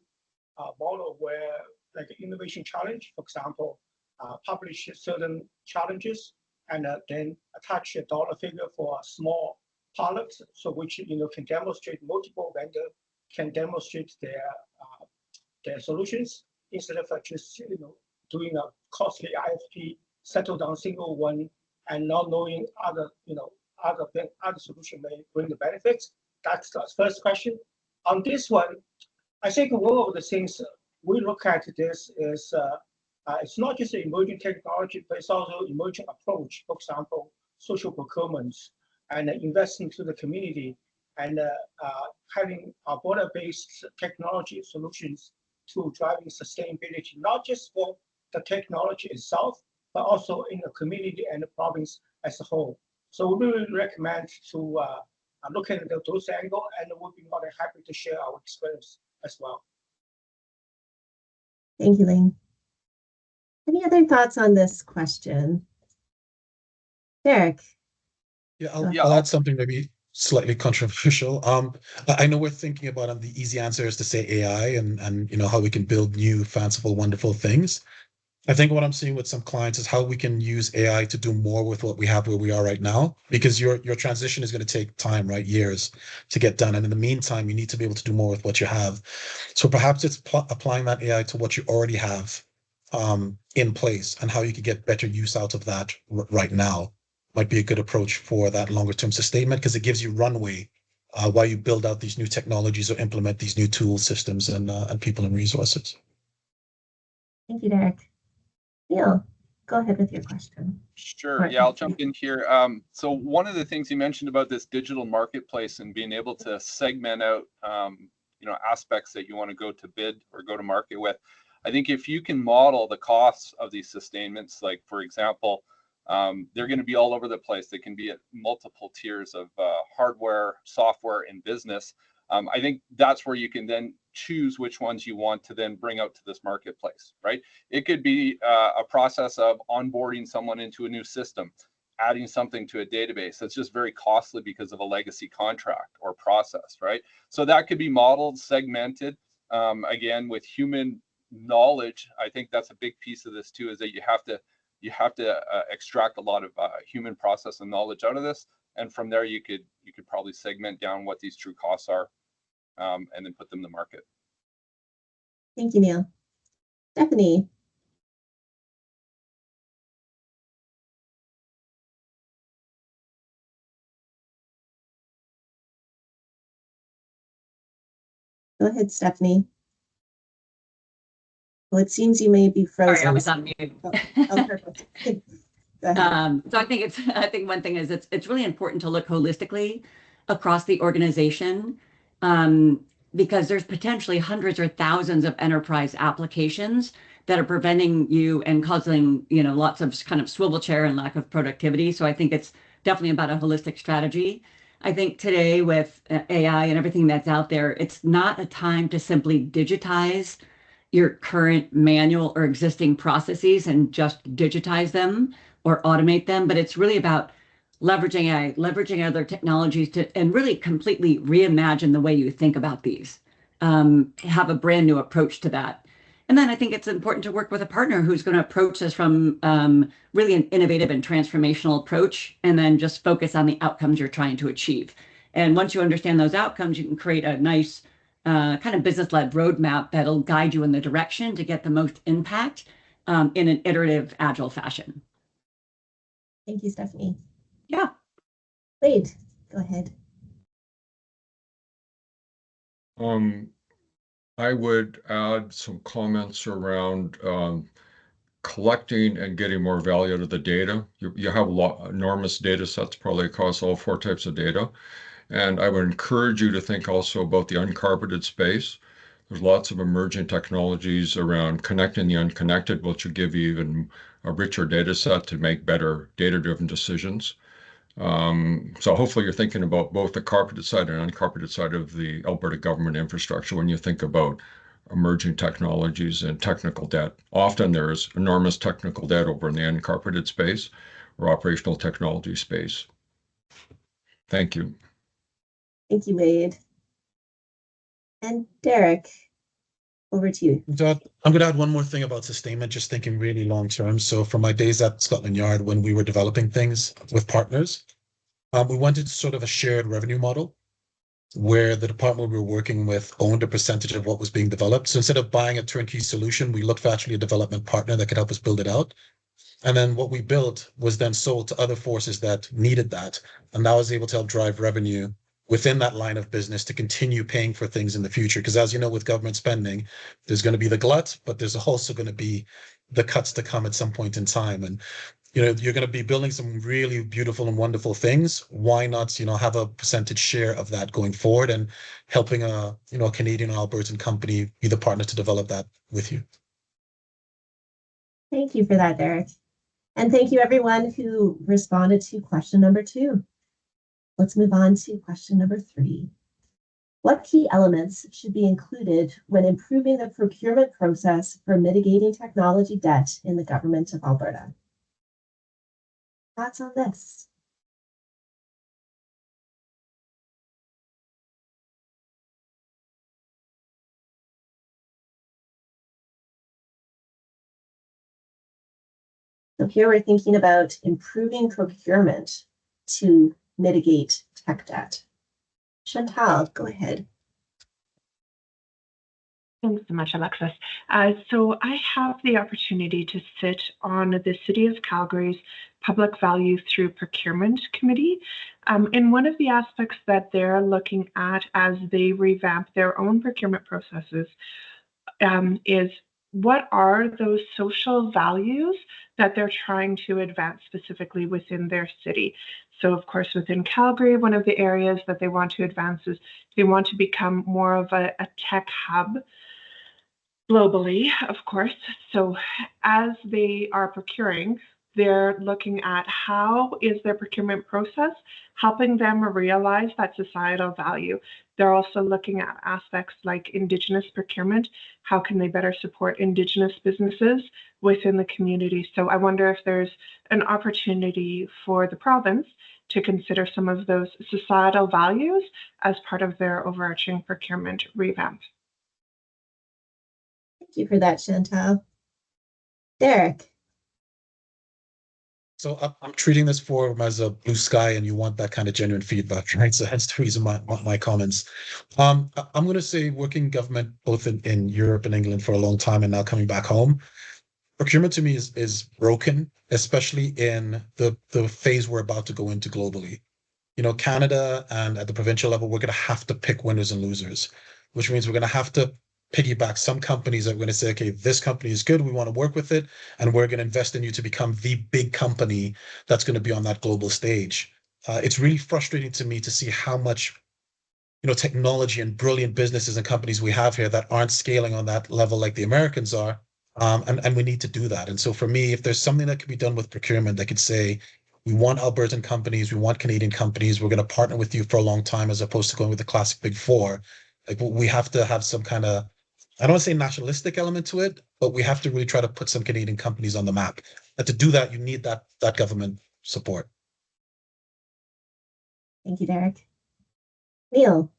model where, like, innovation challenge, for example, publish certain challenges and then attach a dollar figure for a small pilot, so which can demonstrate, multiple vendors can demonstrate their solutions instead of just doing a costly IFP, settle down single one, and not knowing other solution may bring the benefits. That's the first question. On this one, I think one of the things we look at this is it's not just an emerging technology, but it's also emerging approach. For example, social procurements and investing to the community and having border-based technology solutions to driving sustainability, not just for the technology itself, but also in the community and the province as a whole. So we really recommend to look at those angles, and we'll be more than happy to share our experience as well. Thank you, Ling. Any other thoughts on this question? Derek? Yeah, I'll add something maybe slightly controversial. I know we're thinking about, and the easy answer is to say AI and how we can build new, fanciful, wonderful things. I think what I'm seeing with some clients is how we can use AI to do more with what we have where we are right now, because your transition is going to take time, right? Years to get done. And in the meantime, you need to be able to do more with what you have. So perhaps it's applying that AI to what you already have in place and how you could get better use out of that right now might be a good approach for that longer term sustainment, because it gives you runway while you build out these new technologies or implement these new tools, systems, and people and resources. Thank you, Derek. Neil, go ahead with your question. Sure. Yeah, I'll jump in here. So one of the things you mentioned about this digital marketplace and being able to segment out, aspects that you want to go to bid or go to market with. I think if you can model the costs of these sustainments, like, for example, they're going to be all over the place. They can be at multiple tiers of hardware, software, and business. I think that's where you can then choose which ones you want to then bring out to this marketplace, right? It could be a process of onboarding someone into a new system, adding something to a database that's just very costly because of a legacy contract or process, right? So that could be modeled, segmented, again, with human knowledge. I think that's a big piece of this too, is that you have to extract a lot of human process and knowledge out of this, and from there you could probably segment down what these true costs are, and then put them in the market. Thank you, Neil. Stephanie. Go ahead, Stephanie. Well, it seems you may be frozen. Sorry, I was on mute. Oh, perfect. Go ahead. So I think one thing is it's really important to look holistically across the organization, because there's potentially hundreds or thousands of enterprise applications that are preventing you and causing, lots of kind of swivel chair and lack of productivity. So I think it's definitely about a holistic strategy. I think today with AI and everything that's out there, it's not a time to simply digitize your current manual or existing processes and just digitize them or automate them, but it's really about leveraging AI, leveraging other technologies and really completely reimagine the way you think about these, have a brand new approach to that. And then I think it's important to work with a partner who's going to approach this from really an innovative and transformational approach, and then just focus on the outcomes you're trying to achieve. And once you understand those outcomes, you can create a nice kind of business-led roadmap that'll guide you in the direction to get the most impact in an iterative, agile fashion. Thank you, Stephanie. Yeah. Wade, go ahead. I would add some comments around collecting and getting more value out of the data. You have enormous data sets probably across all 4 types of data. And I would encourage you to think also about the uncarpeted space. There's lots of emerging technologies around connecting the unconnected, which will give you even a richer data set to make better data-driven decisions. So hopefully you're thinking about both the carpeted side and uncarpeted side of the Alberta government infrastructure when you think about emerging technologies and technical debt. Often there's enormous technical debt over in the uncarpeted space or operational technology space. Thank you. Thank you, Wade. And Derek, over to you. I'm going to add one more thing about sustainment, just thinking really long term. So from my days at Scotland Yard, when we were developing things with partners, we went into sort of a shared revenue model where the department we were working with owned a percentage of what was being developed. So instead of buying a turnkey solution, we looked for actually a development partner that could help us build it out. And then what we built was then sold to other forces that needed that. And that was able to help drive revenue within that line of business to continue paying for things in the future. Because as you know, with government spending, there's going to be the glut, but there's also going to be the cuts to come at some point in time. And, you're going to be building some really beautiful and wonderful things. Why not, have a percentage share of that going forward and helping a Canadian or Albertan company be the partner to develop that with you. Thank you for that, Derek. And thank you everyone who responded to question number 2. Let's move on to question number 3. What key elements should be included when improving the procurement process for mitigating technology debt in the government of Alberta? Thoughts on this? So here we're thinking about improving procurement to mitigate tech debt. Chantal, go ahead. Thanks so much, Alexis. So I have the opportunity to sit on the City of Calgary's Public Value Through Procurement Committee. And one of the aspects that they're looking at as they revamp their own procurement processes is what are those social values that they're trying to advance specifically within their city. So of course, within Calgary, one of the areas that they want to advance is they want to become more of a tech hub globally, of course. So as they are procuring, they're looking at how is their procurement process helping them realize that societal value. They're also looking at aspects like Indigenous procurement. How can they better support Indigenous businesses within the community? So I wonder if there's an opportunity for the province to consider some of those societal values as part of their overarching procurement revamp. Thank you for that, Chantal. Derek. So I'm treating this forum as a blue sky, and you want that kind of genuine feedback, right? So hence the reason my comments. I'm going to say working government both in Europe and England for a long time and now coming back home, procurement to me is broken, especially in the phase we're about to go into globally. Canada and at the provincial level, we're going to have to pick winners and losers. which means we're going to have to piggyback some companies that are going to say, okay, this company is good, we want to work with it, and we're going to invest in you to become the big company that's going to be on that global stage. It's really frustrating to me to see how much technology and brilliant businesses and companies we have here that aren't scaling on that level like the Americans are. And we need to do that. And so for me, if there's something that could be done with procurement that could say, we want Albertan companies, we want Canadian companies, we're going to partner with you for a long time as opposed to going with the classic big four. Like we have to have some kind of, I don't want to say nationalistic element to it, but we have to really try to put some Canadian companies on the map. And to do that, you need that government support. Thank you, Derek. Neil.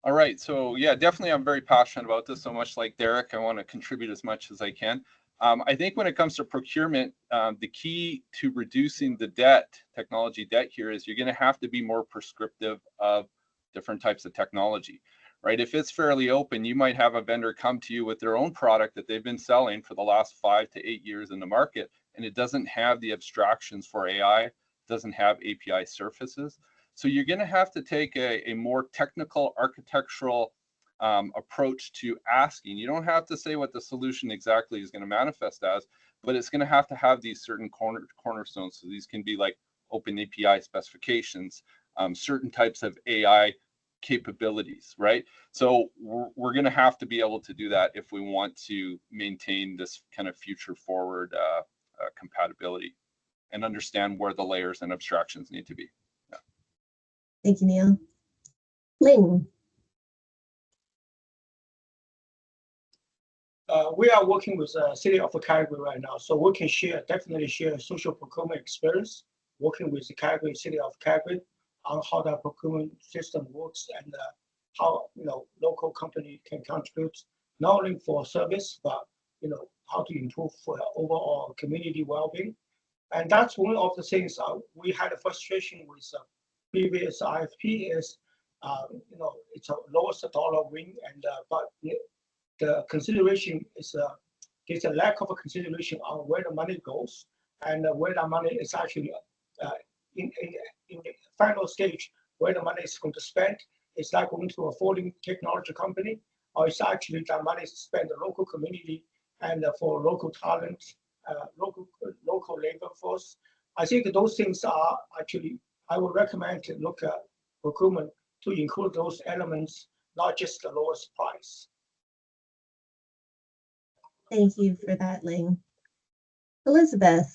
All right, so yeah, definitely I'm very passionate about this. So much like Derek, I want to contribute as much as I can. I think when it comes to procurement, the key to reducing the debt, technology debt here, is you're going to have to be more prescriptive of different types of technology, right? If it's fairly open, you might have a vendor come to you with their own product that they've been selling for the last 5 to 8 years in the market, and it doesn't have the abstractions for AI, doesn't have API surfaces. So you're going to have to take a more technical architectural approach to asking. You don't have to say what the solution exactly is going to manifest as, but it's going to have these certain cornerstones. So these can be like open API specifications, certain types of AI capabilities, right? So we're going to have to be able to do that if we want to maintain this kind of future forward compatibility and understand where the layers and abstractions need to be. Yeah. Thank you, Neil. Ling. We are working with the City of Calgary right now, so we can definitely share social procurement experience, working with the Calgary City of Calgary on how the procurement system works and how local company can contribute not only for service but how to improve for overall community well-being. And that's one of the things we had a frustration with previous RFP is it's a lowest dollar win, and but the consideration is there's a lack of a consideration on where the money goes and where the money is actually in the final stage, where the money is going to spend. It's like going to a foreign technology company, or it's actually the money is spent in the local community and for local talent, local labor force. I think those things are actually, I would recommend to look at procurement to include those elements, not just the lowest price. Thank you for that, Ling. Elizabeth.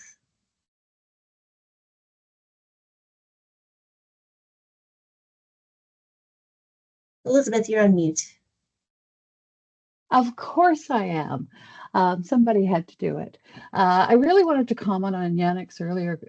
Elizabeth, you're on mute. Of course I am. Somebody had to do it. I really wanted to comment on Yannick's earlier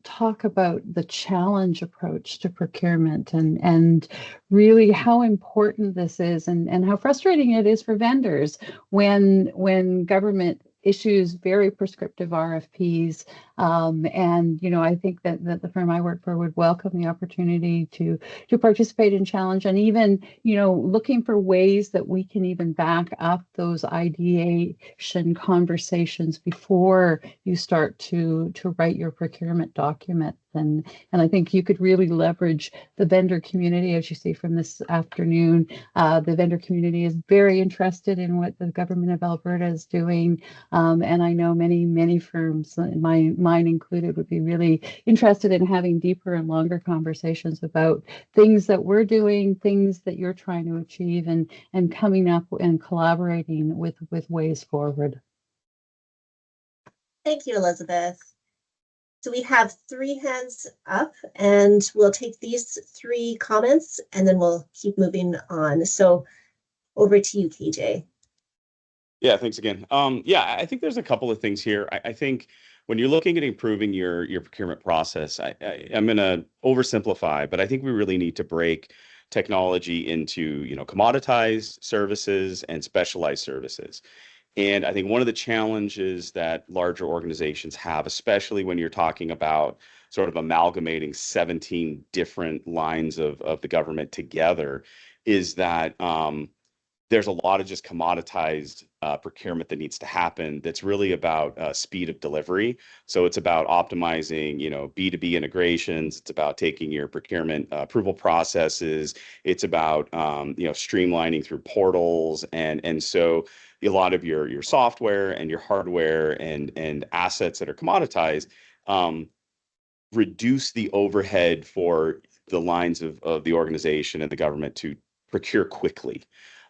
talk about the challenge approach to procurement and really how important this is and how frustrating it is for vendors when government issues very prescriptive RFPs. And, I think that the firm I work for would welcome the opportunity to participate in challenge and even, looking for ways that we can even back up those ideation conversations before you start to write your procurement document. And I think you could really leverage the vendor community, as you see from this afternoon. The vendor community is very interested in what the government of Alberta is doing. And I know many firms, mine included, would be really interested in having deeper and longer conversations about things that we're doing, things that you're trying to achieve, and coming up and collaborating with ways forward. Thank you, Elizabeth. So we have 3 hands up, and we'll take these 3 comments, and then we'll keep moving on. So over to you, KJ. Yeah, thanks again. Yeah, I think there's a couple of things here. I think when you're looking at improving your procurement process, I'm going to oversimplify, but I think we really need to break technology into, commoditized services and specialized services. And I think one of the challenges that larger organizations have, especially when you're talking about sort of amalgamating 17 different lines of the government together, is that there's a lot of just commoditized procurement that needs to happen. That's really about speed of delivery. So it's about optimizing, B2B integrations. It's about taking your procurement approval processes. It's about, streamlining through portals. And so a lot of your software and your hardware and assets that are commoditized reduce the overhead for the lines of the organization and the government to procure quickly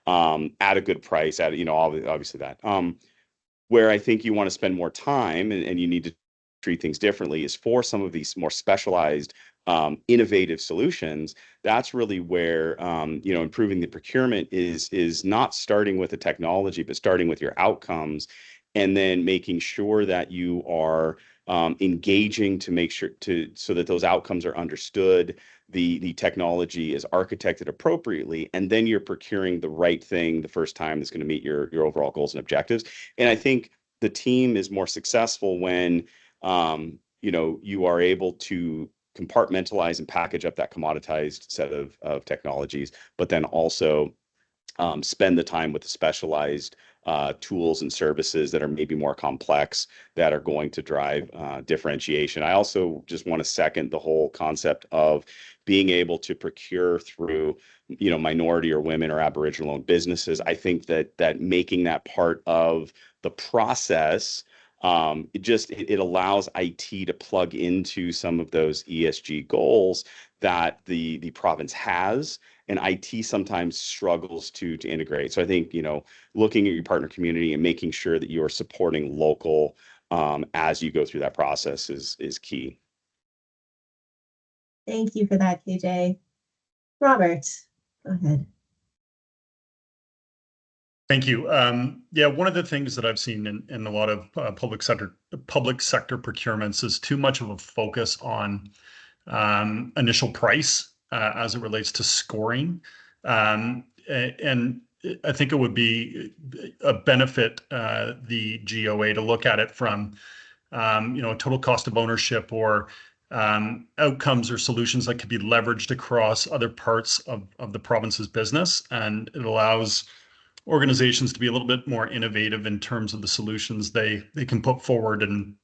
at a good price, obviously that. Where I think you want to spend more time and you need to treat things differently is for some of these more specialized innovative solutions. That's really where improving the procurement is not starting with the technology, but starting with your outcomes, and then making sure that you are engaging to make sure so that those outcomes are understood, the technology is architected appropriately, and then you're procuring the right thing the first time that's going to meet your overall goals and objectives. And I think the team is more successful when you are able to compartmentalize and package up that commoditized set of technologies, but then also spend the time with the specialized tools and services that are maybe more complex, that are going to drive differentiation. I also just want to second the whole concept of being able to procure through minority or women or Aboriginal owned businesses. I think that making that part of the process, it allows IT to plug into some of those ESG goals that the province has, and IT sometimes struggles to integrate. So I think, looking at your partner community and making sure that you are supporting local as you go through that process is key. Thank you for that, KJ. Robert, go ahead. Thank you. One of the things that I've seen in a lot of public sector procurements is too much of a focus on initial price as it relates to scoring. And I think it would be a benefit the GOA to look at it from total cost of ownership or outcomes or solutions that could be leveraged across other parts of the province's business. And it allows organizations to be a little bit more innovative in terms of the solutions they can put forward and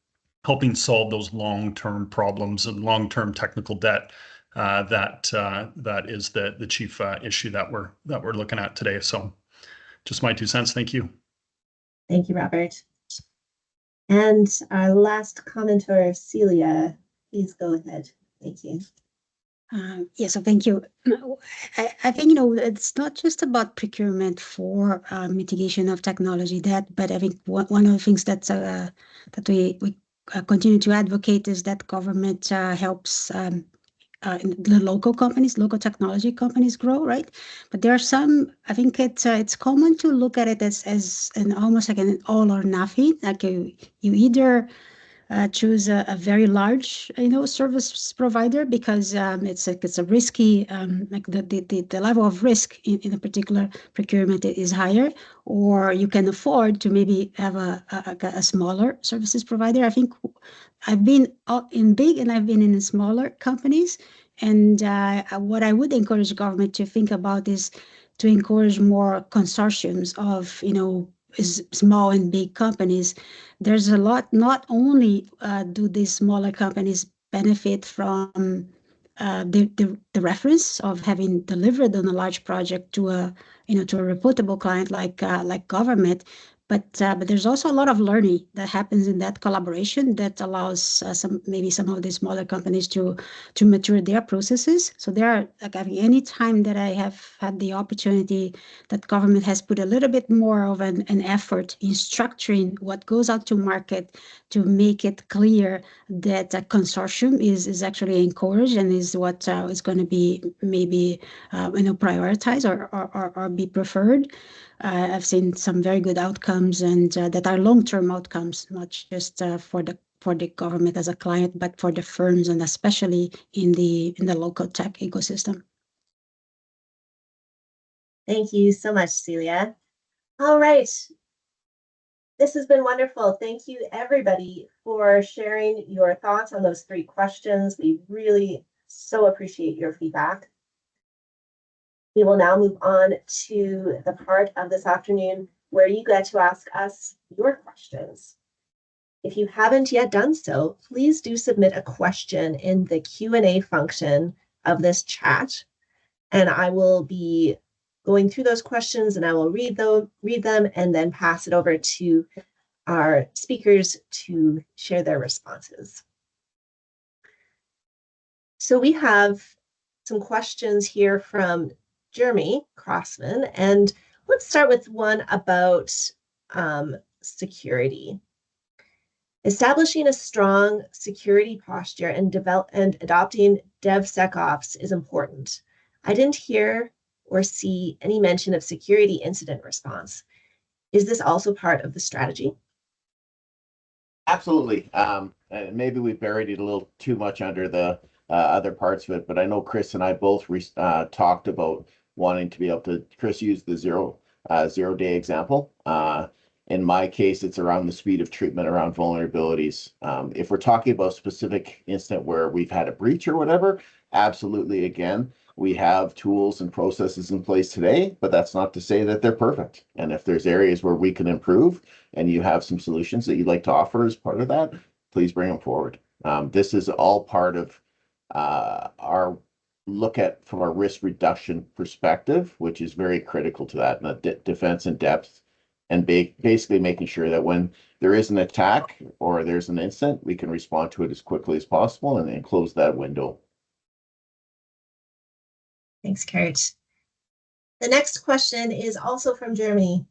helping solve those long-term problems and long-term technical debt that is the chief issue that we're looking at today. So just my 2 cents. Thank you. Thank you, Robert. And our last commenter, Celia, please go ahead. Thank you. So thank you. I think, it's not just about procurement for mitigation of technology debt, but I think one of the things that we continue to advocate is that government helps the local technology companies grow, right? But there are some, I think it's common to look at it as an almost like an all or nothing. Like you either choose a very large, service provider because it's a risky, like the level of risk in a particular procurement is higher, or you can afford to maybe have a smaller services provider. I think I've been in big and I've been in smaller companies, and what I would encourage government to think about is to encourage more consortiums of, small and big companies. There's a lot, not only do these smaller companies benefit from the reference of having delivered on a large project to a reputable client like government, but there's also a lot of learning that happens in that collaboration that allows some of the smaller companies to mature their processes. So there are, like, any time that I have had the opportunity that government has put a little bit more of an effort in structuring what goes out to market to make it clear that a consortium is actually encouraged and is what is going to be maybe prioritized or be preferred. I've seen some very good outcomes, and that are long-term outcomes, not just for the government as a client, but for the firms, and especially in the local tech ecosystem. Thank you so much, Celia. All right. This has been wonderful. Thank you, everybody, for sharing your thoughts on those 3 questions. We really so appreciate your feedback. We will now move on to the part of this afternoon where you get to ask us your questions. If you haven't yet done so, please do submit a question in the Q&A function of this chat, and I will be going through those questions and I will read them and then pass it over to our speakers to share their responses. So we have some questions here from Jeremy Crossman, and let's start with one about security. Establishing a strong security posture and adopting DevSecOps is important. I didn't hear or see any mention of security incident response. Is this also part of the strategy? Absolutely. And maybe we buried it a little too much under the other parts of it, but I know Chris and I both talked about wanting to be able to, Chris used the zero-day example. In my case, it's around the speed of treatment around vulnerabilities. If we're talking about a specific incident where we've had a breach or whatever, absolutely, again, we have tools and processes in place today, but that's not to say that they're perfect. And if there's areas where we can improve and you have some solutions that you'd like to offer as part of that, please bring them forward. This is all part of our look at from a risk reduction perspective, which is very critical to that, and the defense in depth, and basically making sure that when there is an attack or there's an incident, we can respond to it as quickly as possible and then close that window. Thanks, Kurt. The next question is also from Jeremy.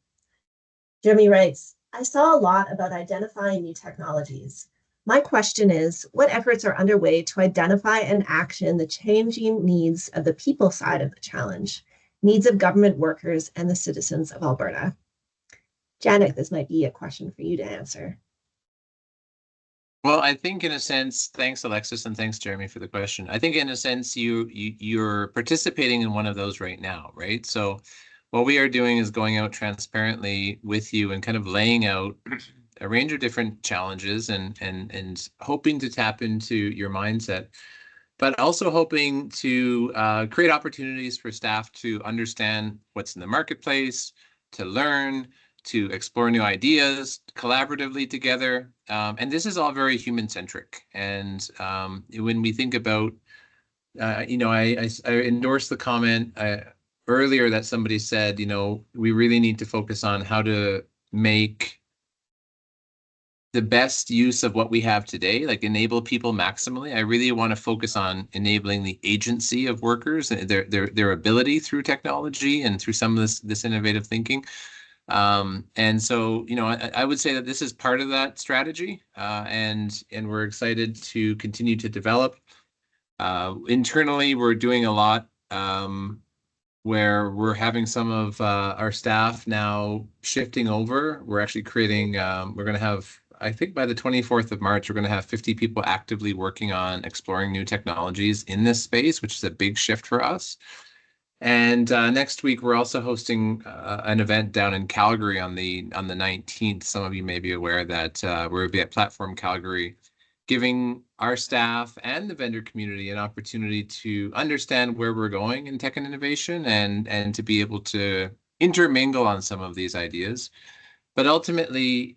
Jeremy writes, I saw a lot about identifying new technologies. My question is, what efforts are underway to identify and action the changing needs of the people side of the challenge, needs of government workers and the citizens of Alberta? Janik, this might be a question for you to answer. Well, I think in a sense, thanks Alexis and thanks Jeremy for the question. I think in a sense you're participating in one of those right now, right? So what we are doing is going out transparently with you and kind of laying out a range of different challenges and hoping to tap into your mindset, but also hoping to create opportunities for staff to understand what's in the marketplace, to learn, to explore new ideas collaboratively together. And this is all very human-centric. And when we think about, I endorse the comment earlier that somebody said, we really need to focus on how to make the best use of what we have today, like enable people maximally. I really want to focus on enabling the agency of workers, their ability through technology and through some of this innovative thinking. And so, I would say that this is part of that strategy, and we're excited to continue to develop. Internally, we're doing a lot where we're having some of our staff now shifting over. We're actually creating, we're going to have, I think by the 24th of March, we're going to have 50 people actively working on exploring new technologies in this space, which is a big shift for us. And next week, we're also hosting an event down in Calgary on the 19th. Some of you may be aware that we'll be at Platform Calgary, giving our staff and the vendor community an opportunity to understand where we're going in tech and innovation and to be able to intermingle on some of these ideas. But ultimately,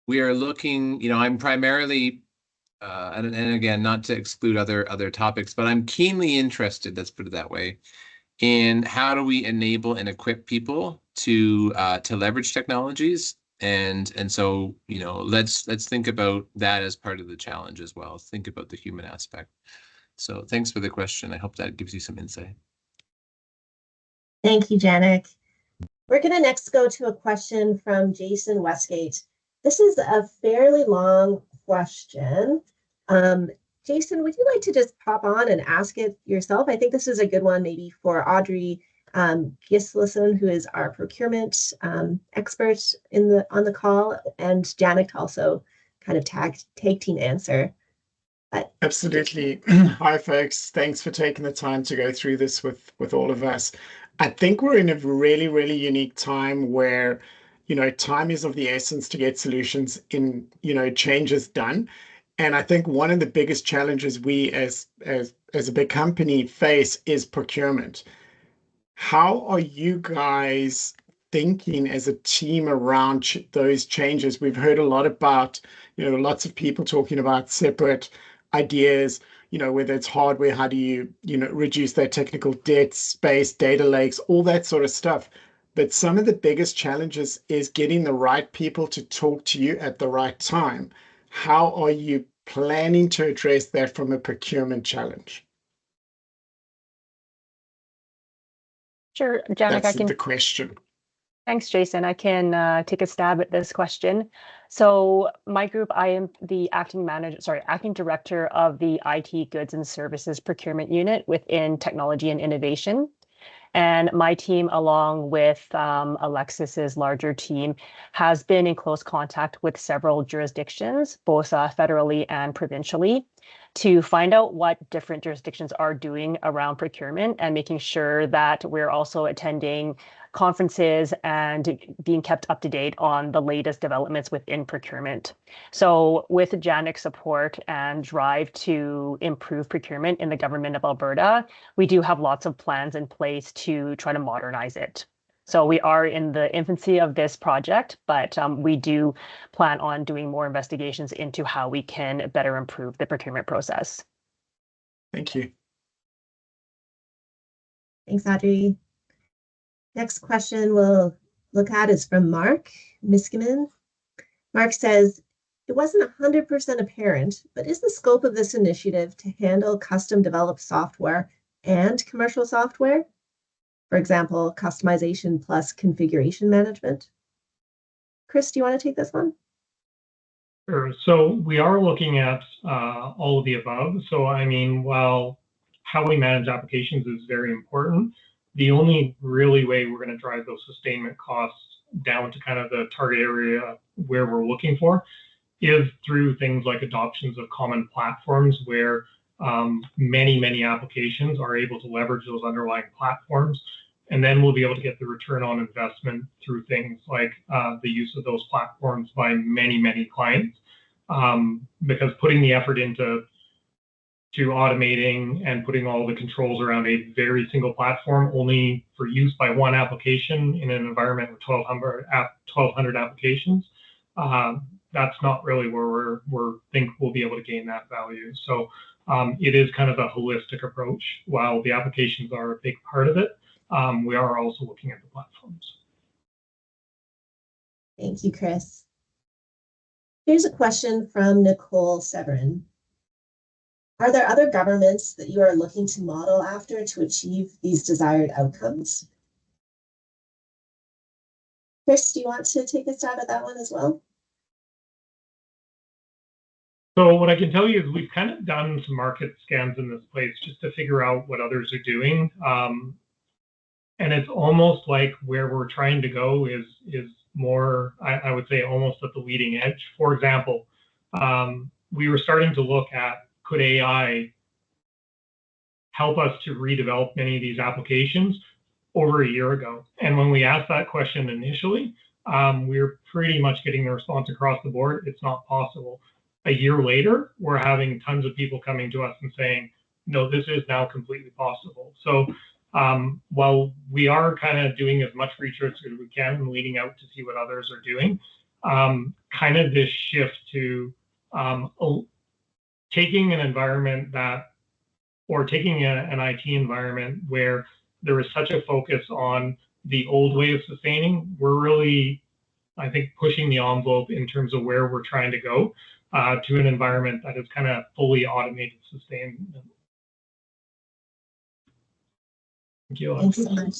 we are looking, I'm primarily, and again, not to exclude other topics, but I'm keenly interested, let's put it that way, in how do we enable and equip people to leverage technologies, and so let's think about that as part of the challenge as well. Think about the human aspect. So thanks for the question. I hope that gives you some insight. Thank you, Janik. We're going to next go to a question from Jason Westgate. This is a fairly long question. Jason, would you like to just pop on and ask it yourself? I think this is a good one maybe for Audrey Gislason, who is our procurement expert on the call, and Janik to also kind of tag team answer. Absolutely. Hi, folks. Thanks for taking the time to go through this with all of us. I think we're in a really, really unique time where, time is of the essence to get solutions in, changes done. And I think one of the biggest challenges we as a big company face is procurement. How are you guys thinking as a team around those changes? We've heard a lot about, lots of people talking about separate ideas, whether it's hardware, how do you, reduce that technical debt, space, data lakes, all that sort of stuff. But some of the biggest challenges is getting the right people to talk to you at the right time. How are you planning to address that from a procurement challenge? Sure, Janek, That's the question. Thanks, Jason. I can take a stab at this question. So my group, I am the acting director of the IT Goods and Services Procurement Unit within Technology and Innovation. And my team, along with Alexis's larger team, has been in close contact with several jurisdictions, both federally and provincially, to find out what different jurisdictions are doing around procurement and making sure that we're also attending conferences and being kept up to date on the latest developments within procurement. So with Janek's support and drive to improve procurement in the government of Alberta, we do have lots of plans in place to try to modernize it. So we are in the infancy of this project, but we do plan on doing more investigations into how we can better improve the procurement process. Thank you. Thanks, Audrey. Next question we'll look at is from Mark Miskimen. Mark says, it wasn't 100% apparent, but is the scope of this initiative to handle custom developed software and commercial software? For example, customization plus configuration management. Chris, do you want to take this one? Sure. So we are looking at all of the above. So I mean, while how we manage applications is very important, the only really way we're going to drive those sustainment costs down to kind of the target area where we're looking for is through things like adoptions of common platforms where many applications are able to leverage those underlying platforms. And then we'll be able to get the return on investment through things like the use of those platforms by many clients. Because putting the effort into automating and putting all the controls around a very single platform only for use by one application in an environment with 1,200 applications, that's not really where we think we'll be able to gain that value. So it is kind of a holistic approach. While the applications are a big part of it, we are also looking at the platforms. Thank you, Chris. Here's a question from Nicole Severin. Are there other governments that you are looking to model after to achieve these desired outcomes? Chris, do you want to take a stab at that one as well? So what I can tell you is we've kind of done some market scans in this place just to figure out what others are doing. And it's almost like where we're trying to go is more, I would say, almost at the leading edge. For example, we were starting to look at, could AI help us to redevelop many of these applications over a year ago? And when we asked that question initially, we were pretty much getting the response across the board, it's not possible. A year later, we're having tons of people coming to us and saying, no, this is now completely possible. So while we are kind of doing as much research as we can and leading out to see what others are doing, kind of this shift to taking an environment that, or taking an IT environment where there is such a focus on the old way of sustaining, we're really, I think, pushing the envelope in terms of where we're trying to go to an environment that is kind of fully automated sustainment. Thank you, Thanks so much.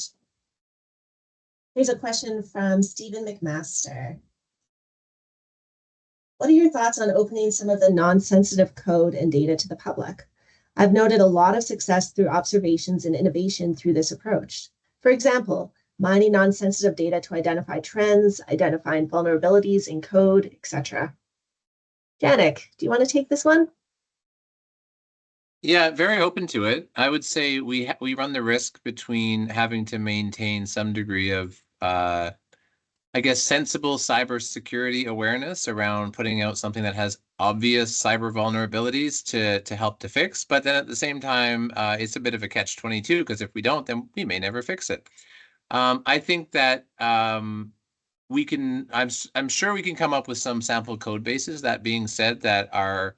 Here's a question from Stephen McMaster. What are your thoughts on opening some of the non-sensitive code and data to the public? I've noted a lot of success through observations and innovation through this approach. For example, mining non-sensitive data to identify trends, identifying vulnerabilities in code, etc. Janek, do you want to take this one? Yeah, very open to it. I would say we run the risk between having to maintain some degree of, I guess, sensible cybersecurity awareness around putting out something that has obvious cyber vulnerabilities to help to fix. But then at the same time, it's a bit of a catch-22, because if we don't, then we may never fix it. I think that we can, I'm sure we can come up with some sample code bases, that being said, that are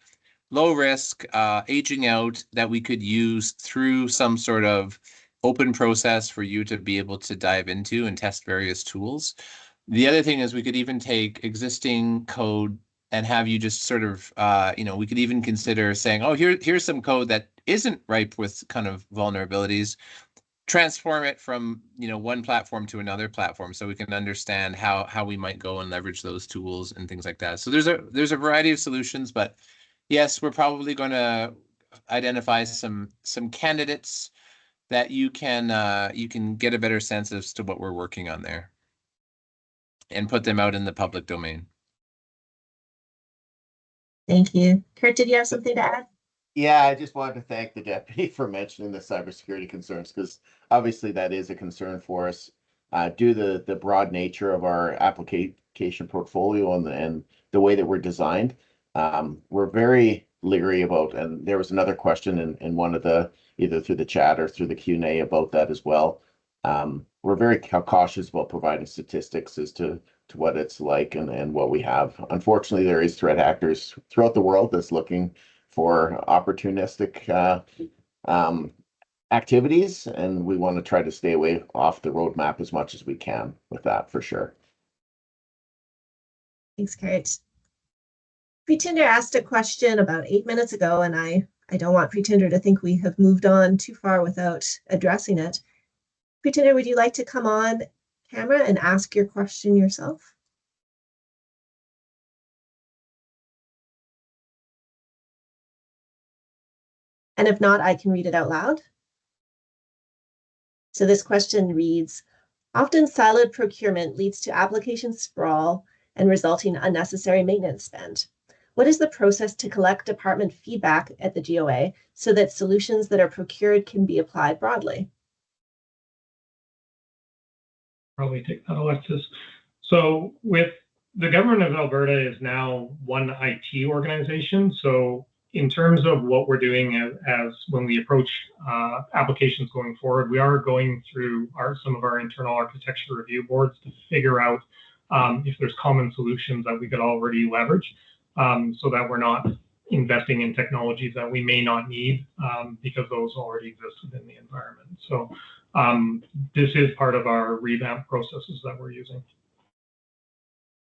low risk, aging out, that we could use through some sort of open process for you to be able to dive into and test various tools. The other thing is we could even take existing code and have you just sort of, we could even consider saying, oh, here's some code that isn't ripe with kind of vulnerabilities, transform it from, one platform to another platform, so we can understand how we might go and leverage those tools and things like that. So there's a variety of solutions, but yes, we're probably going to identify some candidates that you can get a better sense as to what we're working on there, and put them out in the public domain. Thank you. Kurt, did you have something to add? Yeah, I just wanted to thank the deputy for mentioning the cybersecurity concerns, because obviously that is a concern for us due to the broad nature of our application portfolio and the way that we're designed. We're very leery about, and there was another question in one of the, either through the chat or through the Q&A about that as well. We're very cautious about providing statistics as to what it's like and what we have. Unfortunately, there is threat actors throughout the world that's looking for opportunistic activities, and we want to try to stay away off the roadmap as much as we can with that, for sure. Thanks, Kurt. Pretender asked a question about 8 minutes ago, and I don't want Pretender to think we have moved on too far without addressing it. Pretender, would you like to come on camera and ask your question yourself? And if not, I can read it out loud. So this question reads, often siloed procurement leads to application sprawl and resulting unnecessary maintenance spend. What is the process to collect department feedback at the GOA so that solutions that are procured can be applied broadly? Probably take that, Alexis. So with the government of Alberta is now one IT organization. So in terms of what we're doing as when we approach applications going forward, we are going through some of our internal architecture review boards to figure out if there's common solutions that we could already leverage, so that we're not investing in technologies that we may not need because those already exist within the environment. So this is part of our revamp processes that we're using.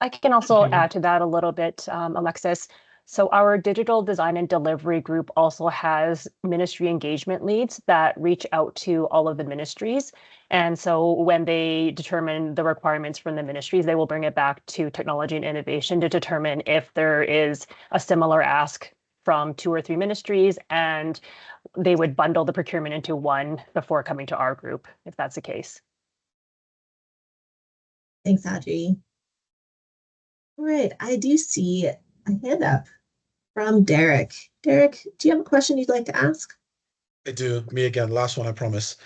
I can also add to that a little bit, Alexis. So our digital design and delivery group also has ministry engagement leads that reach out to all of the ministries. And so when they determine the requirements from the ministries, they will bring it back to technology and innovation to determine if there is a similar ask from 2 or 3 ministries, and they would bundle the procurement into one before coming to our group, if that's the case. Thanks, Audrey. All right, I do see a hand up from Derek. Derek, do you have a question you'd like to ask? I do. Me again, last one, I promise.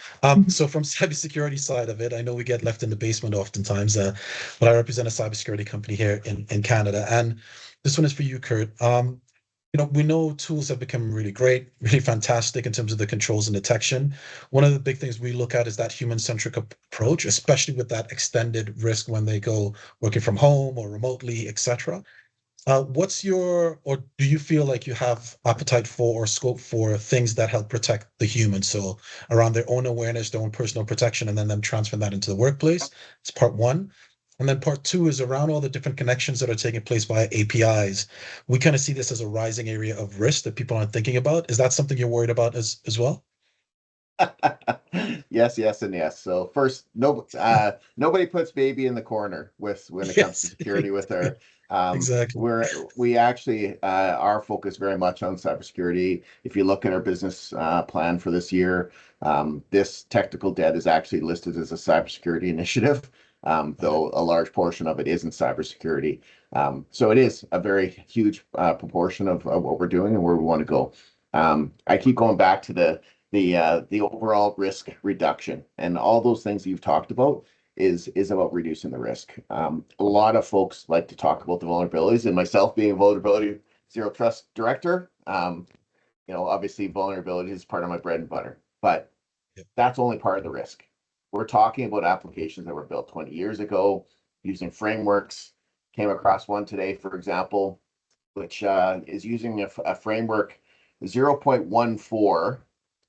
So from cybersecurity side of it, I know we get left in the basement oftentimes, but I represent a cybersecurity company here in Canada. And this one is for you, Kurt. We know tools have become really great, really fantastic in terms of the controls and detection. One of the big things we look at is that human-centric approach, especially with that extended risk when they go working from home or remotely, etc. Or do you feel like you have appetite for or scope for things that help protect the human? So around their own awareness, their own personal protection, and then them transferring that into the workplace. It's part one. And then part two is around all the different connections that are taking place via APIs. We kind of see this as a rising area of risk that people aren't thinking about. Is that something you're worried about as well? Yes, and yes. So first, nobody puts baby in the corner when it comes to security with our exactly. We actually are focused very much on cybersecurity. If you look at our business plan for this year, this technical debt is actually listed as a cybersecurity initiative, though a large portion of it is in cybersecurity. So it is a very huge proportion of what we're doing and where we want to go. I keep going back to the overall risk reduction, and all those things you've talked about is about reducing the risk. A lot of folks like to talk about the vulnerabilities, and myself being a vulnerability Zero Trust Director, obviously vulnerability is part of my bread and butter, but that's only part of the risk. We're talking about applications that were built 20 years ago using frameworks. Came across one today, for example, which is using a framework 0.14.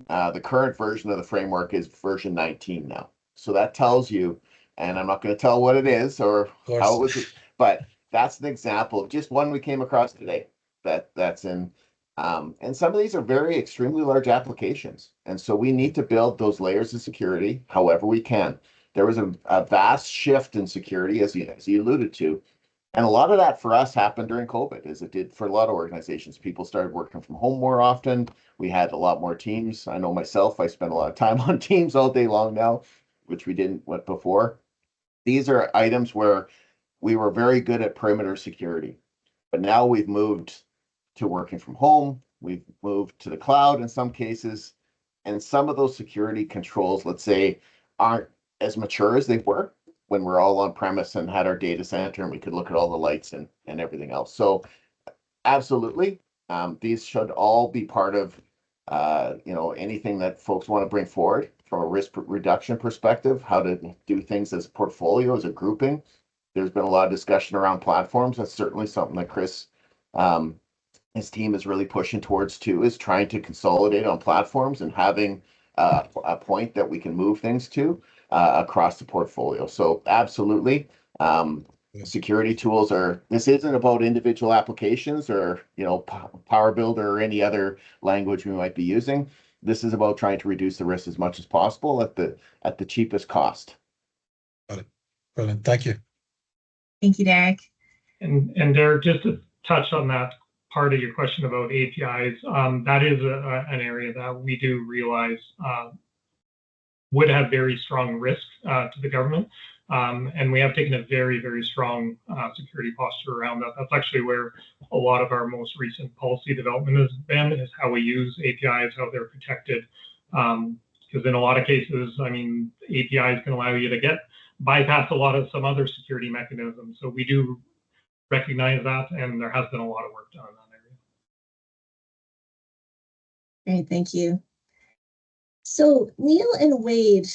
The current version of the framework is version 19 now. So that tells you, and I'm not going to tell what it is or how it was, but that's an example of just one we came across today that's in. And some of these are very extremely large applications. And so we need to build those layers of security however we can. There was a vast shift in security, as you alluded to. And a lot of that for us happened during COVID, as it did for a lot of organizations. People started working from home more often. We had a lot more teams. I know myself, I spend a lot of time on Teams all day long now, which we didn't before. These are items where we were very good at perimeter security, but now we've moved to working from home. We've moved to the cloud in some cases, and some of those security controls, let's say, aren't as mature as they were when we're all on premise and had our data center and we could look at all the lights and everything else. So absolutely, these should all be part of anything that folks want to bring forward from a risk reduction perspective, how to do things as a portfolio, as a grouping. There's been a lot of discussion around platforms. That's certainly something that Chris, his team is really pushing towards too, is trying to consolidate on platforms and having a point that we can move things to across the portfolio. So absolutely, security tools this isn't about individual applications or, Power Builder or any other language we might be using. This is about trying to reduce the risk as much as possible at the cheapest cost. Got it. Brilliant. Thank you. Thank you, Derek. And Derek, just to touch on that part of your question about APIs, that is an area that we do realize would have very strong risk to the government. And we have taken a very, very strong security posture around that. That's actually where a lot of our most recent policy development has been, is how we use APIs, how they're protected. Because in a lot of cases, APIs can allow you to bypass a lot of some other security mechanisms. So we do recognize that, and there has been a lot of work done in that area. Great, thank you. So Neil and Wade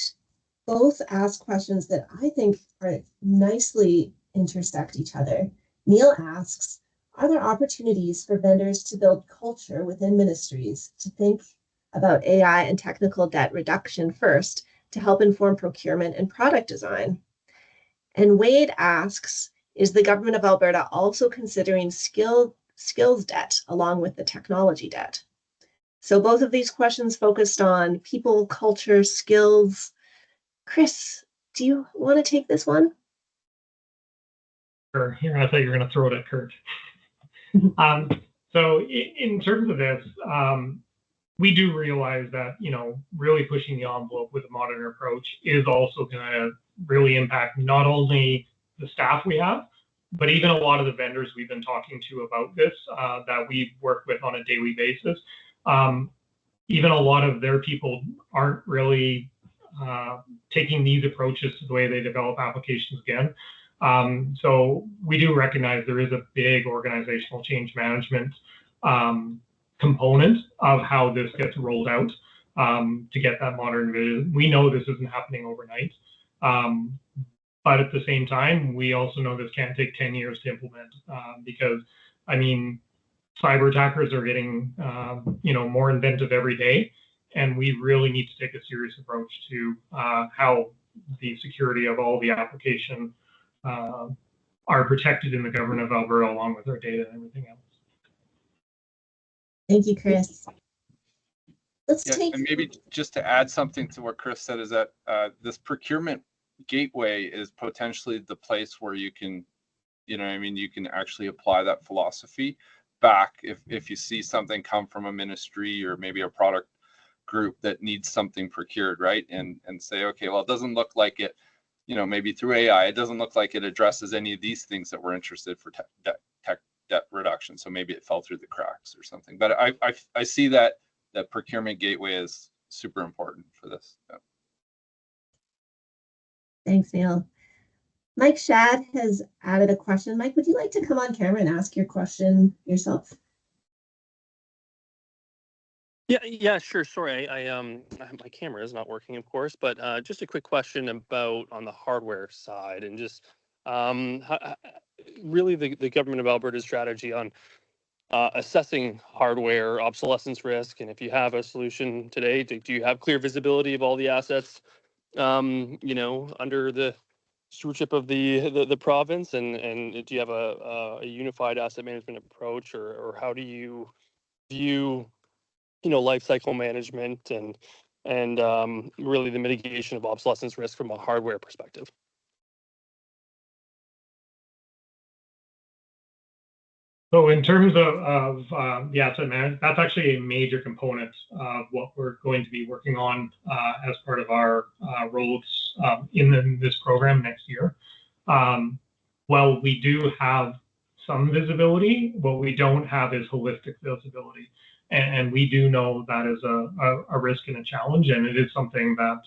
both ask questions that I think are nicely intersect each other. Neil asks, are there opportunities for vendors to build culture within ministries to think about AI and technical debt reduction first to help inform procurement and product design? And Wade asks, is the government of Alberta also considering skills debt along with the technology debt? So both of these questions focused on people, culture, skills. Chris, do you want to take this one? Sure. Here, I thought you were going to throw it at Kurt. So in terms of this, we do realize that, really pushing the envelope with a modern approach is also going to really impact not only the staff we have, but even a lot of the vendors we've been talking to about this that we work with on a daily basis. Even a lot of their people aren't really taking these approaches to the way they develop applications again. So we do recognize there is a big organizational change management component of how this gets rolled out to get that modern vision. We know this isn't happening overnight. But at the same time, we also know this can't take 10 years to implement because, cyber attackers are getting, more inventive every day. And we really need to take a serious approach to how the security of all the application are protected in the government of Alberta, along with our data and everything else. Thank you, Chris. And maybe just to add something to what Chris said is that this procurement gateway is potentially the place where you can, you can actually apply that philosophy back if you see something come from a ministry or maybe a product group that needs something procured, right? And say, okay, well, it doesn't look like it, maybe through AI, it doesn't look like it addresses any of these things that we're interested for tech debt reduction. So maybe it fell through the cracks or something. But I see that procurement gateway is super important for this. Yeah. Thanks, Neil. Mike Shad has added a question. Mike, would you like to come on camera and ask your question yourself? Yeah, sure. Sorry, my camera is not working, of course, but just a quick question about on the hardware side and just really the government of Alberta's strategy on assessing hardware obsolescence risk, and if you have a solution today, do you have clear visibility of all the assets, under the stewardship of the province, and do you have a unified asset management approach, or how do you view life cycle management and really the mitigation of obsolescence risk from a hardware perspective? So in terms of the asset management, that's actually a major component of what we're going to be working on as part of our roles in this program next year. Well, we do have some visibility. What we don't have is holistic visibility. And we do know that is a risk and a challenge, and it is something that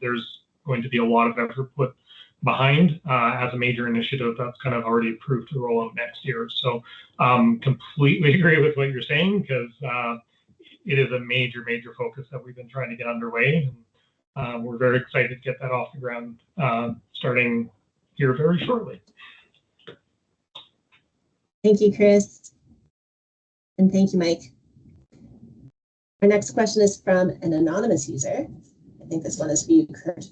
there's going to be a lot of effort put behind as a major initiative that's kind of already approved to roll out next year. So completely agree with what you're saying, because it is a major focus that we've been trying to get underway. And we're very excited to get that off the ground starting here very shortly. Thank you, Chris. And thank you, Mike. Our next question is from an anonymous user. I think this one is for you, Kurt.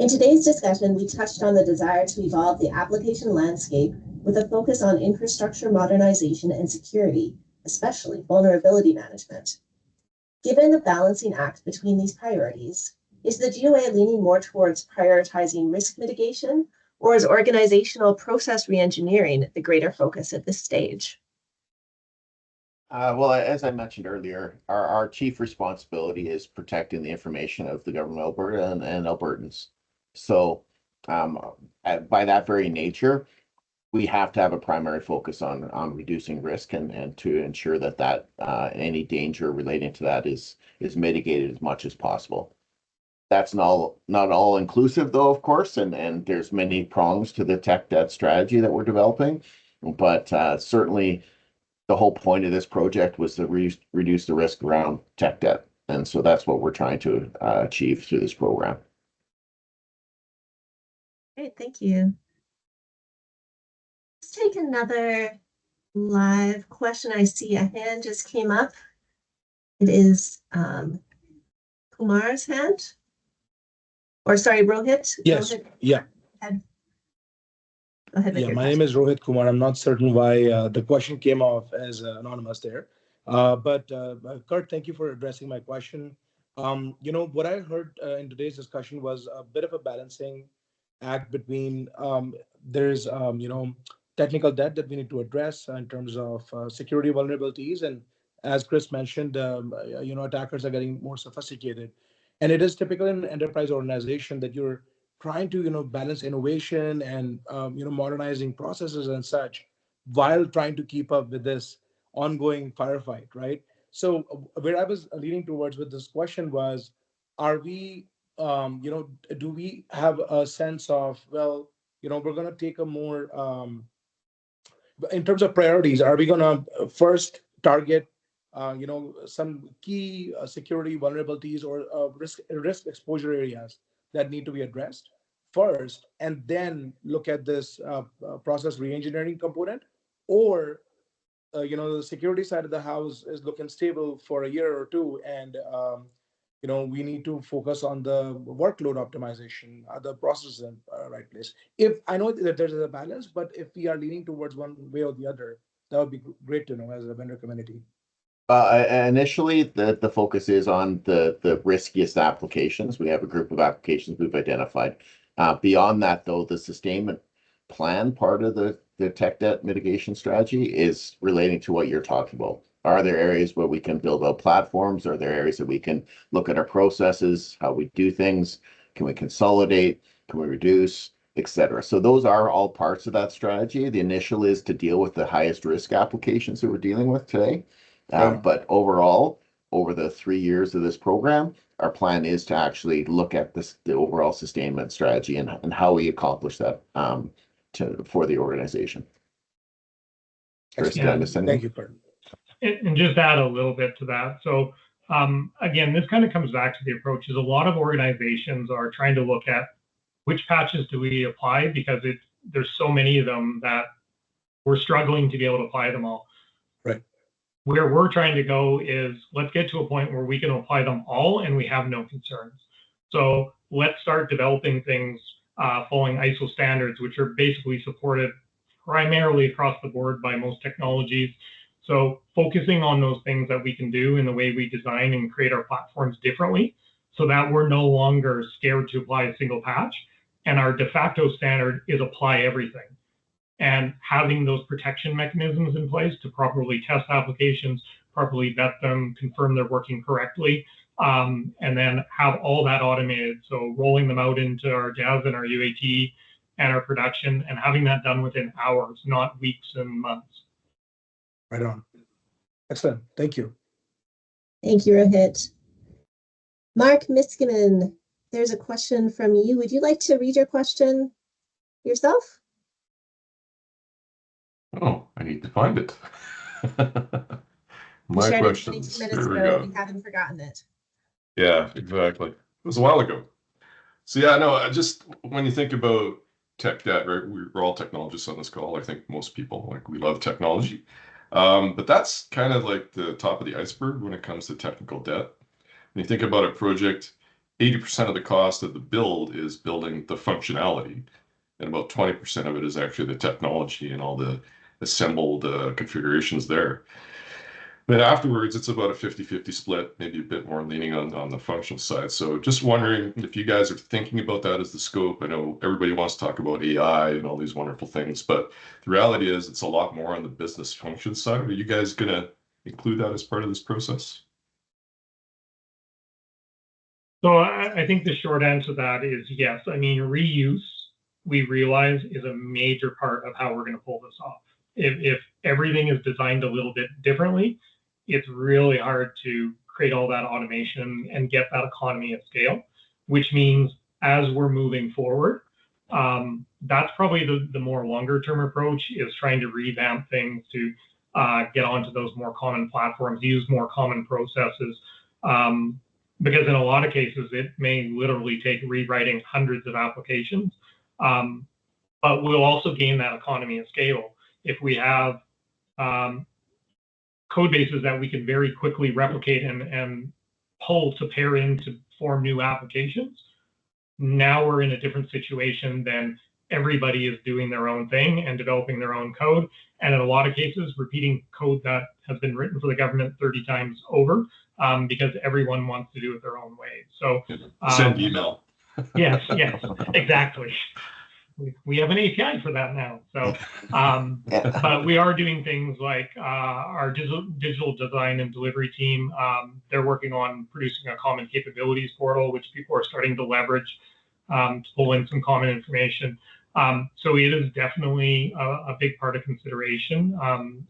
In today's discussion, we touched on the desire to evolve the application landscape with a focus on infrastructure modernization and security, especially vulnerability management. Given the balancing act between these priorities, is the GOA leaning more towards prioritizing risk mitigation, or is organizational process reengineering the greater focus at this stage? Well, as I mentioned earlier, our chief responsibility is protecting the information of the government of Alberta and Albertans. So by that very nature, we have to have a primary focus on reducing risk and to ensure that any danger relating to that is mitigated as much as possible. That's not all inclusive, though, of course, and there's many prongs to the tech debt strategy that we're developing, but certainly the whole point of this project was to reduce the risk around tech debt. And so that's what we're trying to achieve through this program. Great, thank you. Let's take another live question. I see a hand just came up. It is Kumar's hand. Or sorry, Rohit. Yes, Rohit. yeah. Go ahead with your My question. name is Rohit Kumar. I'm not certain why the question came off as anonymous there. But Kurt, thank you for addressing my question. What I heard in today's discussion was a bit of a balancing act between there's technical debt that we need to address in terms of security vulnerabilities, and as Chris mentioned, attackers are getting more sophisticated, and it is typical in an enterprise organization that you're trying to balance innovation and modernizing processes and such while trying to keep up with this ongoing firefight, right? So where I was leaning towards with this question was, are we do we have a sense of, well, we're going to take a more in terms of priorities, are we going to first target some key security vulnerabilities or risk exposure areas that need to be addressed first, and then look at this process reengineering component? Or the security side of the house is looking stable for a year or two, and we need to focus on the workload optimization, the processes in the right place. If I know that there's a balance, but if we are leaning towards one way or the other, that would be great to know as a vendor community. Initially, the focus is on the riskiest applications. We have a group of applications we've identified. Beyond that, though, the sustainment plan part of the tech debt mitigation strategy is relating to what you're talking about. Are there areas where we can build out platforms? Are there areas that we can look at our processes, how we do things? Can we consolidate? Can we reduce, etc.? So those are all parts of that strategy. The initial is to deal with the highest risk applications that we're dealing with today. But overall, over the 3 years of this program, our plan is to actually look at the overall sustainment strategy and how we accomplish that for the organization. Chris, did I miss anything? Thank you, Kurt. And just add a little bit to that. So again, this kind of comes back to the approach is a lot of organizations are trying to look at which patches do we apply, because there's so many of them that we're struggling to be able to apply them all. Right. Where we're trying to go is let's get to a point where we can apply them all and we have no concerns. So let's start developing things following ISO standards, which are basically supported primarily across the board by most technologies. So focusing on those things that we can do in the way we design and create our platforms differently, so that we're no longer scared to apply a single patch. And our de facto standard is apply everything. And having those protection mechanisms in place to properly test applications, properly vet them, confirm they're working correctly, and then have all that automated. So rolling them out into our dev and our UAT and our production, and having that done within hours, not weeks and months. Right on. Excellent. Thank you. Thank you, Rohit. Mark Miskinen, there's a question from you. Would you like to read your question yourself? Oh, I need to find it. We My shared it questions. 22 minutes Here we ago. go. We haven't forgotten it. Yeah, exactly. It was a while ago. So yeah, no, I just when you think about tech debt, right? We're all technologists on this call. I think most people, like, we love technology. But that's kind of like the top of the iceberg when it comes to technical debt. When you think about a project, 80% of the cost of the build is building the functionality, and about 20% of it is actually the technology and all the assembled configurations there. Then afterwards, it's about a 50-50 split, maybe a bit more leaning on the functional side. So just wondering if you guys are thinking about that as the scope. I know everybody wants to talk about AI and all these wonderful things, but the reality is it's a lot more on the business function side. Are you guys going to include that as part of this process? So I think the short answer to that is yes. I mean, reuse, we realize, is a major part of how we're going to pull this off. If everything is designed a little bit differently, it's really hard to create all that automation and get that economy of scale, which means as we're moving forward, that's probably the more longer term approach, is trying to revamp things to get onto those more common platforms, use more common processes. Because in a lot of cases, it may literally take rewriting hundreds of applications. But we'll also gain that economy of scale if we have code bases that we can very quickly replicate and pull to pair in to form new applications. Now we're in a different situation than everybody is doing their own thing and developing their own code. And in a lot of cases, repeating code that has been written for the government 30 times over, because everyone wants to do it their own way. So send email. Yes, exactly. We have an API for that now. So, but we are doing things like our digital design and delivery team. They're working on producing a common capabilities portal, which people are starting to leverage to pull in some common information. So it is definitely a big part of consideration,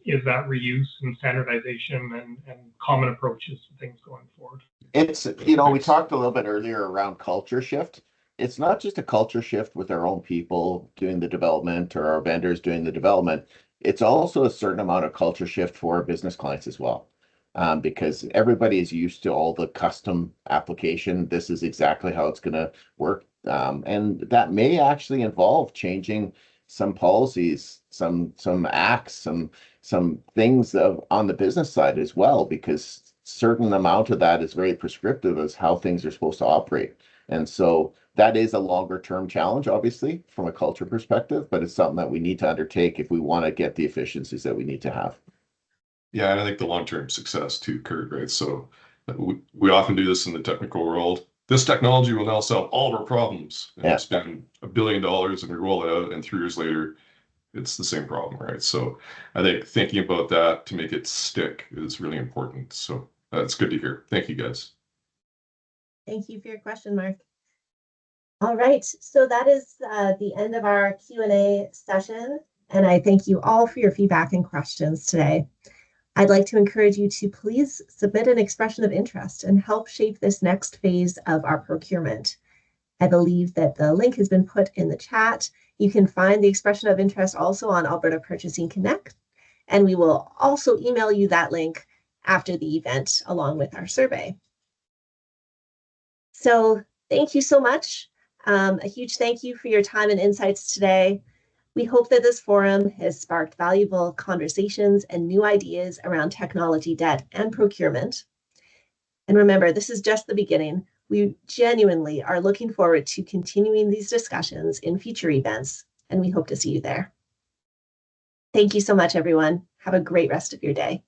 is that reuse and standardization and common approaches to things going forward. It's, you know, we talked a little bit earlier around culture shift. It's not just a culture shift with our own people doing the development or our vendors doing the development. It's also a certain amount of culture shift for our business clients as well. Because everybody is used to all the custom application. This is exactly how it's going to work. And that may actually involve changing some policies, some acts, some things on the business side as well, because certain amount of that is very prescriptive as how things are supposed to operate. And so that is a longer term challenge, obviously, from a culture perspective, but it's something that we need to undertake if we want to get the efficiencies that we need to have. Yeah, and I think the long-term success too, Kurt, right? So we often do this in the technical world. This technology will now solve all of our problems. And we spend $1 billion and we roll it out, and 3 years later, it's the same problem, right? So I think thinking about that to make it stick is really important. So that's good to hear. Thank you, guys. Thank you for your question, Mark. All right, so that is the end of our Q&A session, and I thank you all for your feedback and questions today. I'd like to encourage you to please submit an expression of interest and help shape this next phase of our procurement. I believe that the link has been put in the chat. You can find the expression of interest also on Alberta Purchasing Connect. And we will also email you that link after the event along with our survey. So thank you so much. A huge thank you for your time and insights today. We hope that this forum has sparked valuable conversations and new ideas around technology debt and procurement. And remember, this is just the beginning. We genuinely are looking forward to continuing these discussions in future events, and we hope to see you there. Thank you so much, everyone. Have a great rest of your day.